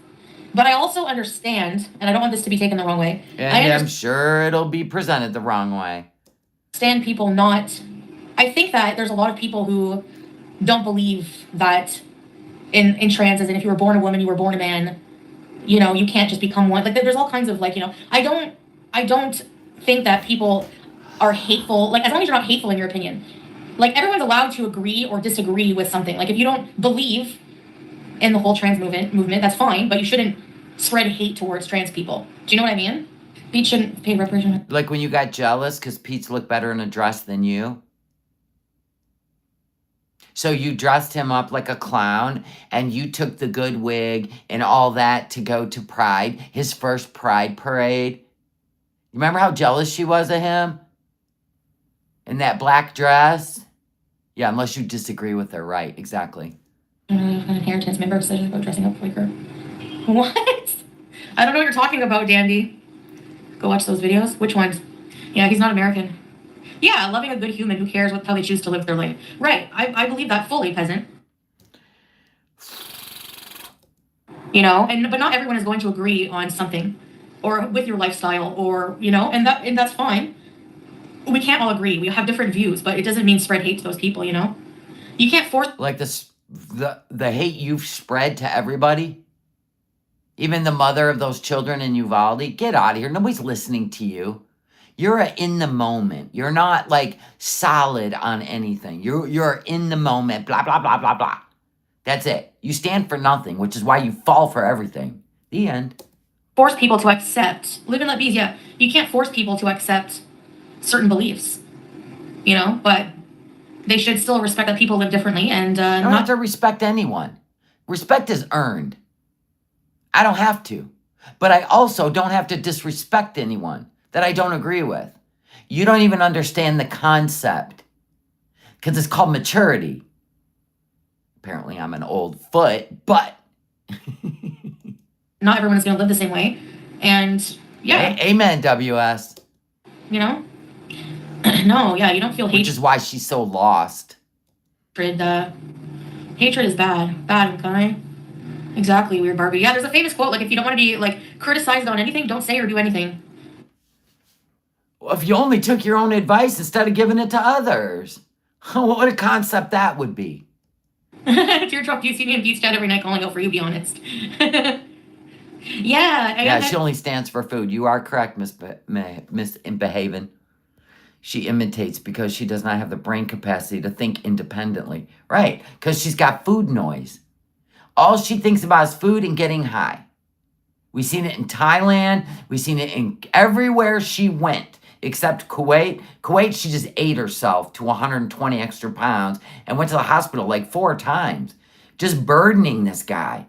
E: But I also understand, and I don't want this to be taken the wrong way.
A: And I'm sure it'll be presented the wrong way.
E: Understand people not. I think that there's a lot of people who don't believe that in trans, as in if you were born a woman, you were born a man. You know, you can't just become one. Like there's all kinds of like, you know, I don't think that people are hateful. Like as long as you're not hateful in your opinion. Like everyone's allowed to agree or disagree with something. Like if you don't believe in the whole trans movement, that's fine, but you shouldn't spread hate towards trans people. Do you know what I mean? Pete shouldn't pay reparations.
A: Like when you got jealous because Pete's looked better in a dress than you. So you dressed him up like a clown and you took the good wig and all that to go to Pride, his first Pride parade. Remember how jealous she was of him? In that black dress? Yeah, unless you disagree with her, right, exactly.
E: An inheritance member decision about dressing up like her. What? I don't know what you're talking about, Dandy. Go watch those videos. Which ones? Yeah, he's not American. Yeah, loving a good human who cares how they choose to live their life. Right, I believe that fully, peasant. You know, but not everyone is going to agree on something, or with your lifestyle, or you know, and that's fine. we can't all agree. We have different views, but it doesn't mean spread hate to those people, you know? You can't force
A: Like the hate you've spread to everybody, even the mother of those children in Uvalde. Get out of here. Nobody's listening to you. You're in the moment. You're not like solid on anything. You're in the moment. Blah blah blah blah blah. That's it. You stand for nothing, which is why you fall for everything. The end.
E: force people to accept live and let be's. Yeah, you can't force people to accept certain beliefs, you know, but they should still respect that people live differently and
A: You don't have
E: not
A: to respect anyone. Respect is earned. I don't have to. But I also don't have to disrespect anyone that I don't agree with. You don't even understand the concept because it's called maturity. Apparently, I'm an old foot, but
E: not everyone's going to live the same way. And yeah,
A: Amen, WS.
E: you know, no, yeah, you don't feel
A: Which
E: hatred.
A: is why she's so lost.
E: Hatred is bad and kind. Exactly, weird Barbie. Yeah, there's a famous quote like, if you don't want to be like criticized on anything, don't say or do anything.
A: Well, if you only took your own advice instead of giving it to others, what a concept that would be.
E: Teardrop, you see me in Beats Chat every night calling out for you, be honest. Yeah.
A: Yeah, she only stands for food. You are correct, Miss Behaven. She imitates because she does not have the brain capacity to think independently. Right, because she's got food noise. All she thinks about is food and getting high. We've seen it in Thailand. We've seen it in everywhere she went, except Kuwait. Kuwait, she just ate herself to 120 extra pounds and went to the hospital like 4 times, just burdening this guy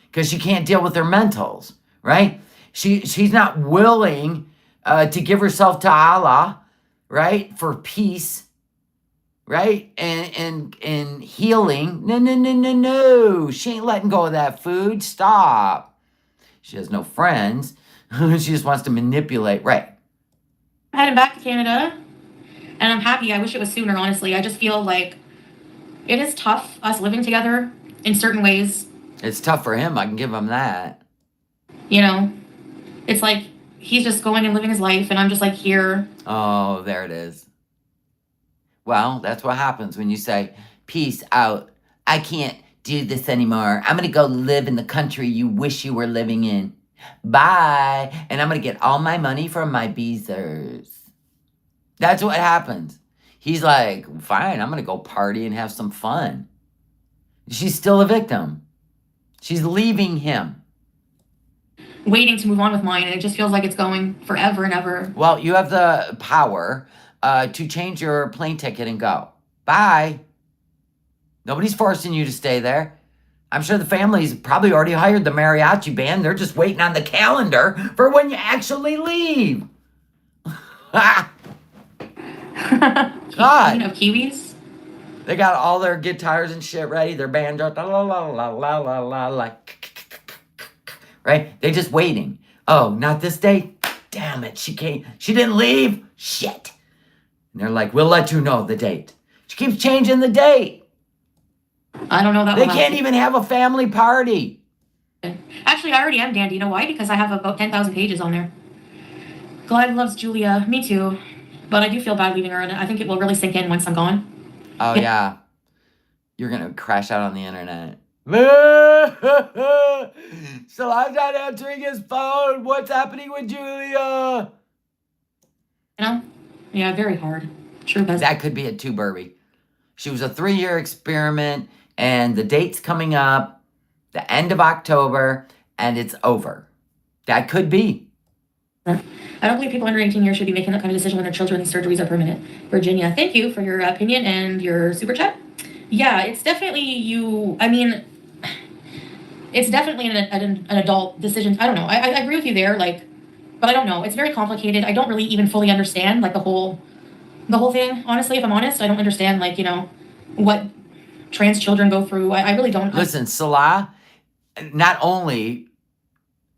A: because she can't deal with her mentals, right? She's not willing to give herself to Allah, right, for peace, right, and healing. No. She ain't letting go of that food. Stop. She has no friends. She just wants to manipulate. Right.
E: I'm heading back to Canada, and I'm happy. I wish it was sooner, honestly. I just feel like it is tough, us living together in certain ways.
A: It's tough for him. I can give him that.
E: You know, it's like he's just going and living his life, and I'm just like here.
A: Oh, there it is. Well, that's what happens when you say, peace out. I can't do this anymore. I'm going to go live in the country you wish you were living in. Bye. And I'm going to get all my money from my beezers. That's what happens. He's like, fine, I'm going to go party and have some fun. She's still a victim. She's leaving him.
E: Waiting to move on with mine, and it just feels like it's going forever and ever.
A: Well, you have the power to change your plane ticket and go. Bye. Nobody's forcing you to stay there. I'm sure the family's probably already hired the mariachi band. They're just waiting on the calendar for when you actually leave. God.
E: Speaking of kiwis,
A: They got all their guitars and shit ready. Their banjo. La la la la la la la la. Right? They're just waiting. Oh, not this day? Damn it. She didn't leave? Shit. And they're like, we'll let you know the date. She keeps changing the date.
E: I don't know that
A: They
E: will
A: can't
E: happen.
A: even have a family party.
E: Actually, I already am dandy. You know why? Because I have about 10,000 pages on there. Glad loves Julia. Me too. But I do feel bad leaving her, and I think it will really sink in once I'm gone.
A: Oh, yeah. You're going to crash out on the internet. So I'm not answering his phone. What's happening with Julia?
E: You know? Yeah, very hard. True, but
A: That could be it too, Burby. She was a 3-year experiment, and the date's coming up, the end of October, and it's over. That could be.
E: I don't believe people under 18 years should be making that kind of decision when their children's surgeries are permanent. Virginia, thank you for your opinion and your super chat. Yeah, it's definitely it's definitely an adult decision. I don't know. I agree with you there, like, but I don't know. It's very complicated. I don't really even fully understand, like, the whole thing. Honestly, if I'm honest, I don't understand, like, you know, what trans children go through. I really don't.
A: Listen, Salah, not only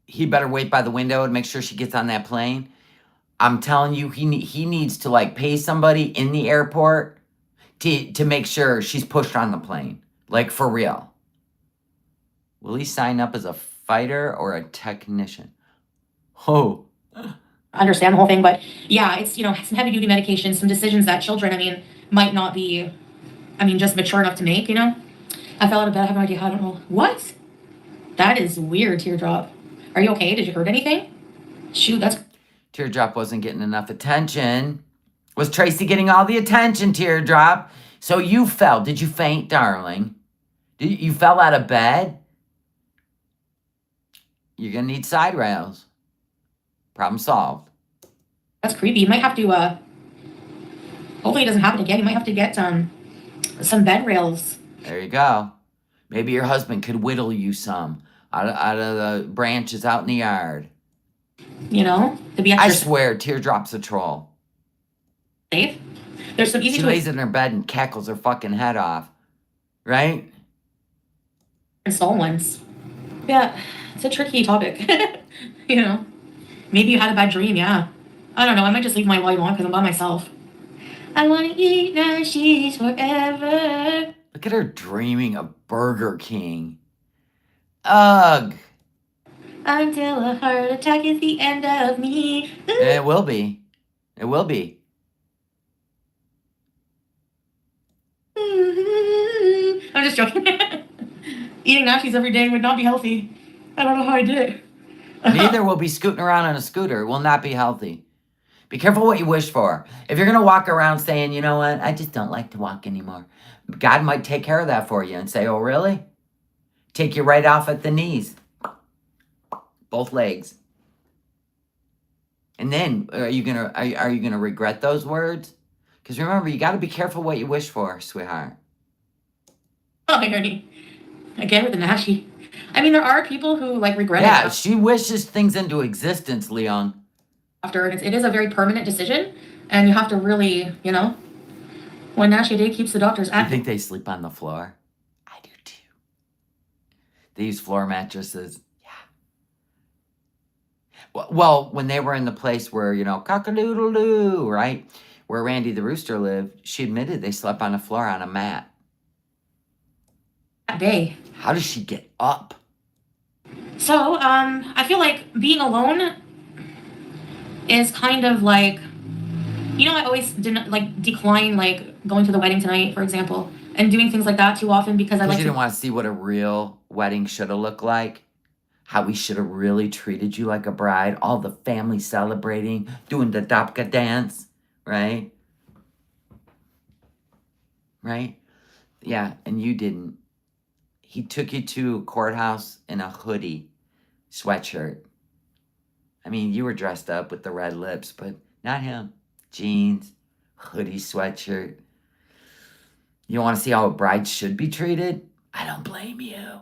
A: he better wait by the window and make sure she gets on that plane. I'm telling you, he needs to like pay somebody in the airport to make sure she's pushed on the plane. Like for real. Will he sign up as a fighter or a technician? Oh,
C: understand the whole thing, but yeah, it's, some heavy duty medications, some decisions that children, might not be, just mature enough to make, I fell out of bed, I have no idea how, I don't know. What? That is weird, Teardrop. Are you okay? Did you hurt anything? Shoot, that's...
A: Teardrop wasn't getting enough attention. Was Tracy getting all the attention, Teardrop? So you fell. Did you faint, darling? You fell out of bed? You're going to need side rails. Problem solved.
C: That's creepy. You might have to, hopefully it doesn't happen again. You might have to get, some bed rails.
A: There you go. Maybe your husband could whittle you some out of the branches out in the yard.
C: To be
A: I
C: extra
A: swear, Teardrop's a troll.
C: safe. There's some easy
A: She lays in her bed and cackles her fucking head off. Right?
C: install ones. Yeah, it's a tricky topic. Maybe you had a bad dream, yeah. I don't know, I might just leave my light on because I'm by myself. I want to eat nashies forever.
A: Look at her dreaming of Burger King. Ugh.
C: Until a heart attack is the end of me.
A: It will be. It will be.
C: I'm just joking. Eating nashies every day would not be healthy. I don't know how I did it.
A: Neither will be scooting around on a scooter. It will not be healthy. Be careful what you wish for. If you're going to walk around saying, you know what, I just don't like to walk anymore, God might take care of that for you and say, oh, really? Take you right off at the knees. Both legs. And then are you gonna regret those words? Because remember, you got to be careful what you wish for, sweetheart.
C: Oh, Ernie. Again with the nashi. There are people who regret
A: Yeah,
C: it
A: she wishes things into existence, Leon.
C: after, and it is a very permanent decision, and you have to really, one nashi a day keeps the doctors
A: You
C: active.
A: think they sleep on the floor? I do too. They use floor mattresses. Yeah. Well, when they were in the place where, cock-a-doodle-doo, right? Where Randy the Rooster lived, she admitted they slept on the floor on a mat.
C: That day.
A: How does she get up?
C: So, I feel like being alone is kind of like, I always didn't decline going to the wedding tonight, for example, and doing things like that too often because I
A: Because
C: like
A: you
C: to.
A: didn't want to see what a real wedding should have looked like. How we should have really treated you like a bride. All the family celebrating, doing the Dapka dance, right? Right? Yeah, and you didn't. He took you to a courthouse in a hoodie, sweatshirt. You were dressed up with the red lips, but not him. Jeans, hoodie, sweatshirt. You want to see how a bride should be treated? I don't blame you.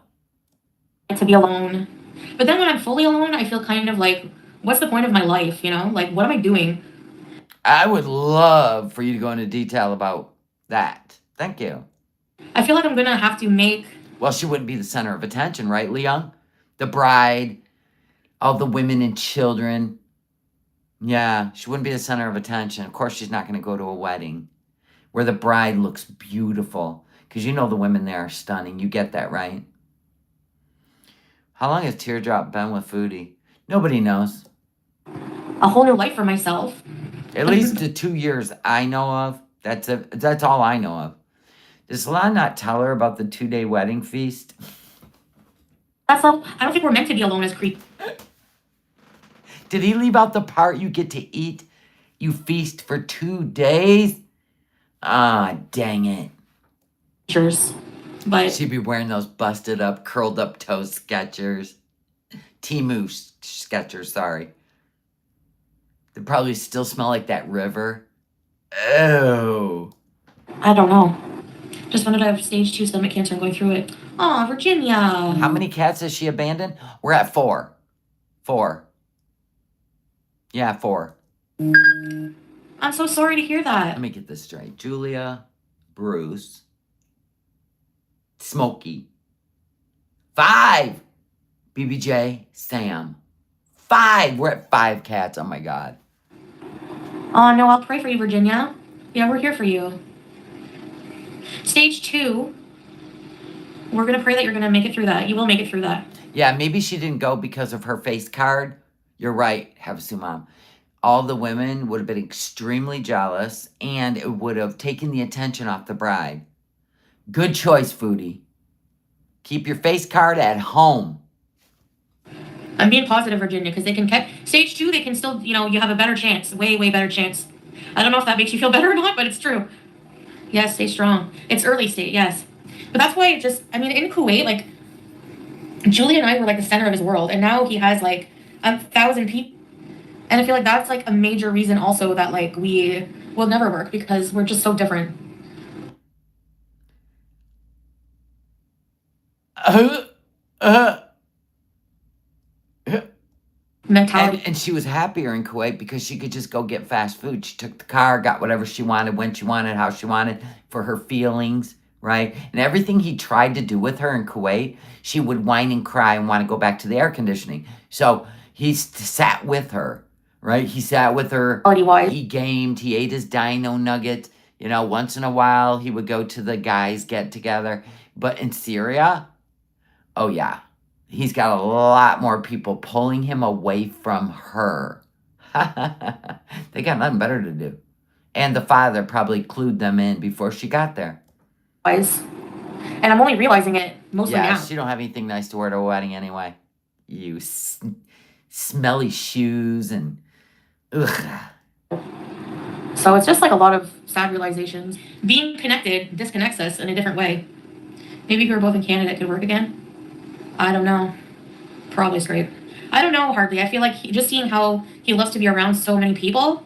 C: To be alone. But then when I'm fully alone, I feel kind of like, what's the point of my life, what am I doing?
A: I would love for you to go into detail about that. Thank you.
C: I feel like I'm gonna have to make.
A: Well, she wouldn't be the center of attention, right, Leon? The bride, all the women and children. Yeah, she wouldn't be the center of attention. Of course, she's not going to go to a wedding where the bride looks beautiful. Because the women there are stunning. You get that, right? How long has Teardrop been with Foodie? Nobody knows.
C: A whole new life for myself.
A: At least the 2 years I know of. That's all I know of. Does Lon not tell her about the 2-day wedding feast?
C: That's all. I don't think we're meant to be alone as creep.
A: Did he leave out the part you get to eat? You feast for 2 days? Ah, dang it.
C: Creatures. But
A: She'd be wearing those busted up, curled up toe Skechers. Timu Skechers, sorry. They probably still smell like that river. Oh.
C: I don't know. Just found out I have stage 2 stomach cancer and going through it. Aw, Virginia.
A: How many cats has she abandoned? We're at 4. 4. Yeah, 4.
C: I'm so sorry to hear that.
A: Let me get this straight. Julia, Bruce, Smokey. 5. BBJ, Sam. 5. We're at 5 cats. Oh my God.
C: Oh, no, I'll pray for you, Virginia. Yeah, we're here for you. Stage 2, we're going to pray that you're going to make it through that. You will make it through that.
A: Yeah, maybe she didn't go because of her face card. You're right, Havasu Mom. all the women would have been extremely jealous and it would have taken the attention off the bride. Good choice, Foodie. Keep your face card at home.
C: I'm being positive, Virginia, because they can catch stage 2. They can still, you have a better chance, way better chance. I don't know if that makes you feel better or not, but it's true. Yes, stay strong. It's early state, yes, but that's why in Kuwait, like Julie and I were like the center of his world, and now he has like 1,000 people, and I feel like that's like a major reason also that like we will never work because we're just so different. Mentality.
A: And she was happier in Kuwait because she could just go get fast food. She took the car, got whatever she wanted, when she wanted, how she wanted, for her feelings, right? And everything he tried to do with her in Kuwait, she would whine and cry and want to go back to the air conditioning. So he sat with her, right? He sat with her. He gamed. He ate his dino nuggets. Once in a while, he would go to the guys' get-together. But in Syria, oh, yeah. He's got a lot more people pulling him away from her. They got nothing better to do. And the father probably clued them in before she got there.
C: And I'm only realizing it mostly now.
A: Yeah, she don't have anything nice to wear to a wedding anyway. You smelly shoes and ugh.
C: So it's just like a lot of sad realizations. Being connected disconnects us in a different way. Maybe if we were both in Canada, it could work again. I don't know. Probably straight. I don't know, hardly. I feel like just seeing how he loves to be around so many people.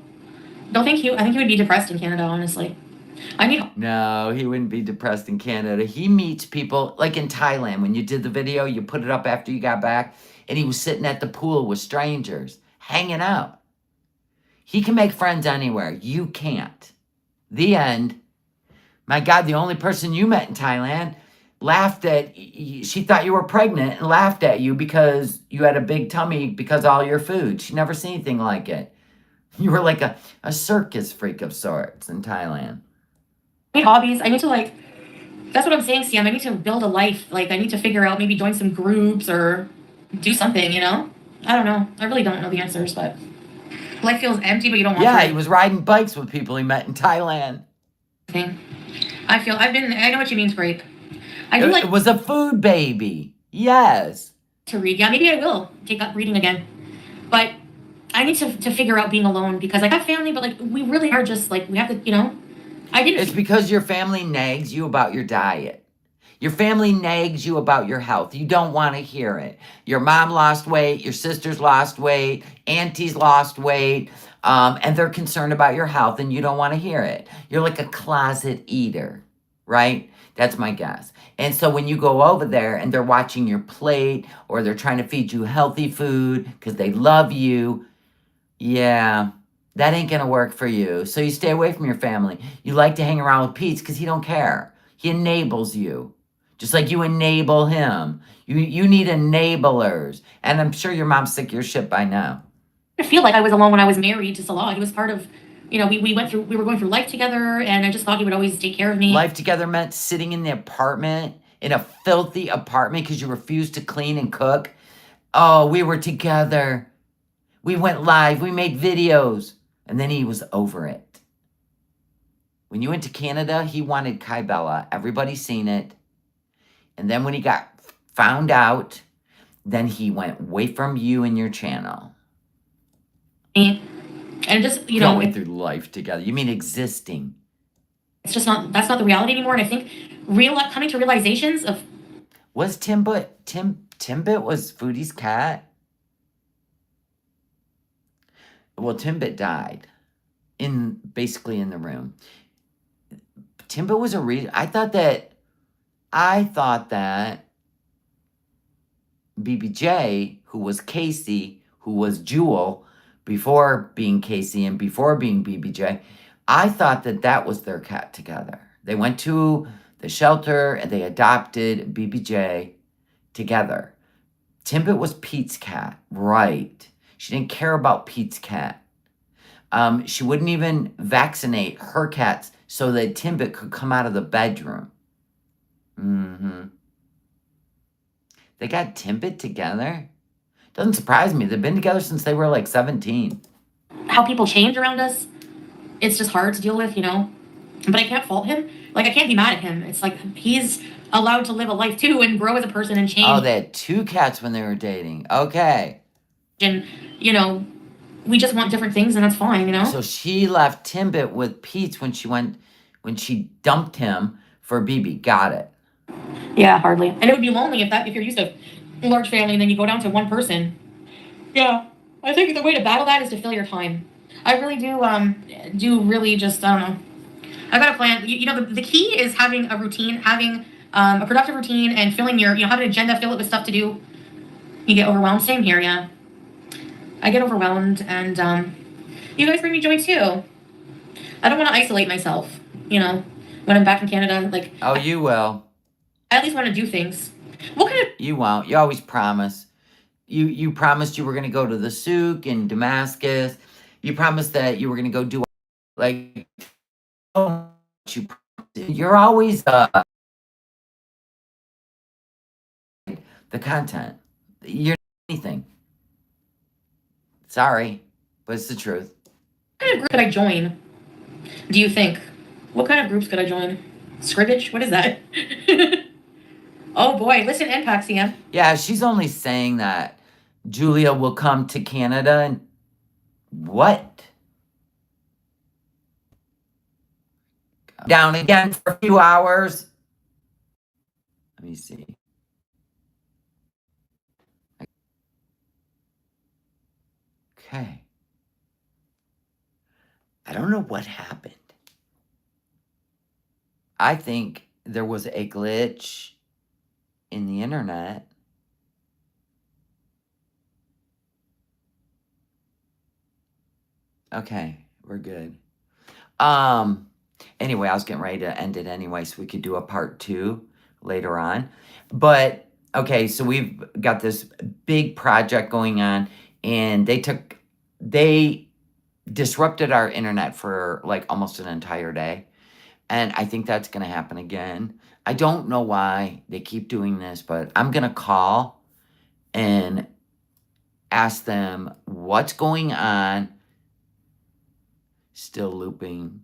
C: I think he would be depressed in Canada, honestly.
A: No, he wouldn't be depressed in Canada. He meets people, like in Thailand, when you did the video, you put it up after you got back, and he was sitting at the pool with strangers, hanging out. He can make friends anywhere. You can't. The end. My God, the only person you met in Thailand she thought you were pregnant and laughed at you because you had a big tummy because of all your food. She never seen anything like it. You were like a circus freak of sorts in Thailand.
C: Hobbies. I need to that's what I'm saying, Sam. I need to build a life. Like I need to figure out, maybe join some groups or do something, I don't know. I really don't know the answers, but life feels empty, but you don't want to.
A: Yeah, he was riding bikes with people he met in Thailand.
C: I know what you mean, Scrape.
A: It was a food baby. Yes.
C: To read. Yeah, maybe I will take up reading again. But I need to figure out being alone because I have family, but we really are just we have to,
A: It's because your family nags you about your diet. Your family nags you about your health. You don't want to hear it. Your mom lost weight. Your sisters lost weight. Aunties lost weight. And they're concerned about your health and you don't want to hear it. You're like a closet eater, right? That's my guess. And so when you go over there and they're watching your plate or they're trying to feed you healthy food because they love you, yeah, that ain't going to work for you. So you stay away from your family. You like to hang around with Pete because he don't care. He enables you. Just like you enable him. You need enablers. And I'm sure your mom's sick of your shit by now.
C: I feel like I was alone when I was married to Salah. He was part of, we were going through life together, and I just thought he would always take care of me.
A: Life together meant sitting in the apartment, in a filthy apartment because you refused to clean and cook. Oh, we were together. We went live. We made videos. And then he was over it. When you went to Canada, he wanted Kai Bella. Everybody's seen it. And then when he got found out, then he went away from you and your channel.
C: And just,
A: going through life together. You mean existing.
C: It's just that's not the reality anymore. And I think coming to realizations of.
A: Was Timbit was Foodie's cat? Well, Timbit died basically in the room. Timbit was a reason. I thought that BBJ, who was Casey, who was Jewel, before being Casey and before being BBJ, I thought that was their cat together. They went to the shelter and they adopted BBJ together. Timbit was Pete's cat, right? She didn't care about Pete's cat. She wouldn't even vaccinate her cats so that Timbit could come out of the bedroom. They got Timbit together? Doesn't surprise me. They've been together since they were 17.
C: how people change around us. It's just hard to deal with, you know. But I can't fault him. Like, I can't be mad at him. It's like he's allowed to live a life too and grow as a person and change.
A: Oh, they had 2 cats when they were dating. Okay.
C: And, you know, we just want different things, and that's fine, you know.
A: So she left Timbit with Pete's when she dumped him for BB. Got it.
C: Yeah, hardly. And it would be lonely if you're used to a large family and then you go down to one person. Yeah, I think the way to battle that is to fill your time. I really do really just I don't know. I've got a plan. You know, the key is having a routine, having a productive routine, and filling your have an agenda, fill it with stuff to do. You get overwhelmed. Same here, yeah. I get overwhelmed, and you guys bring me joy too. I don't want to isolate myself. You know, when I'm back in Canada, like.
A: Oh, you will.
C: I at least want to do things. What kind of?
A: You won't. You always promise. You promised you were going to go to the souk in Damascus. You promised that you were going to go do like you're always the content. You're not anything. Sorry, but it's the truth.
C: What kind of group could I join? Do you think? What kind of groups could I join? Scribbage? What is that? Oh boy, listen, NPAC CM.
A: Yeah, she's only saying that Julia will come to Canada and what? Down again for a few hours. Let me see. Okay. I don't know what happened. I think there was a glitch in the internet. Okay, we're good. Anyway, I was getting ready to end it anyway, so we could do a part 2 later on. But okay, so we've got this big project going on, and they disrupted our internet for like almost an entire day. And I think that's going to happen again. I don't know why they keep doing this, but I'm going to call and ask them what's going on. Still looping.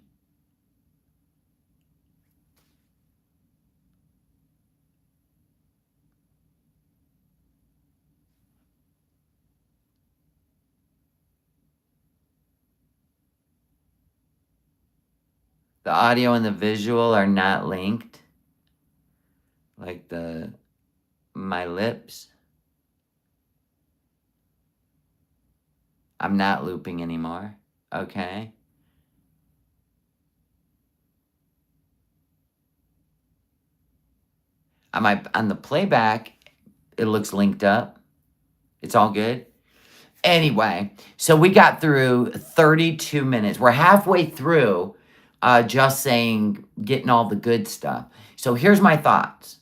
A: The audio and the visual are not linked. Like my lips. I'm not looping anymore. Okay. On the playback, it looks linked up. It's all good. Anyway, so we got through 32 minutes. We're halfway through just saying, getting all the good stuff. So here's my thoughts.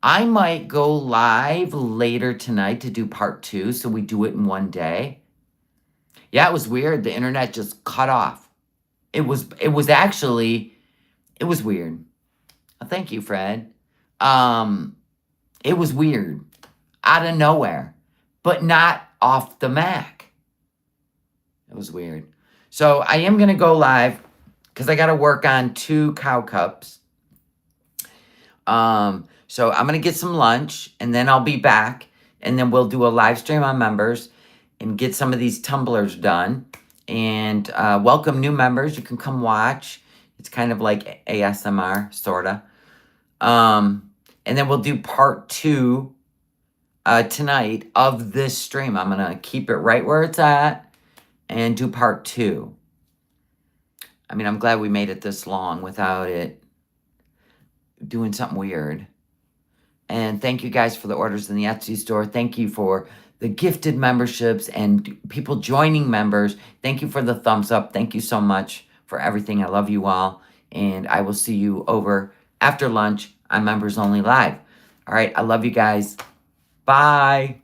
A: I might go live later tonight to do part 2, so we do it in one day. Yeah, it was weird. The internet just cut off. It was weird. Thank you, Fred. It was weird. Out of nowhere. But not off the Mac. It was weird. So I am going to go live because I got to work on 2 cow cups. So I'm going to get some lunch and then I'll be back and then we'll do a live stream on members and get some of these tumblers done and welcome new members. You can come watch. It's kind of like ASMR, sort of. And then we'll do part 2 tonight of this stream. I'm going to keep it right where it's at and do part 2. I mean, I'm glad we made it this long without it doing something weird. And thank you guys for the orders in the Etsy store. Thank you for the gifted memberships and people joining members. Thank you for the thumbs up. Thank you so much for everything. I love you all. And I will see you over after lunch on Members Only Live. All right. I love you guys. Bye.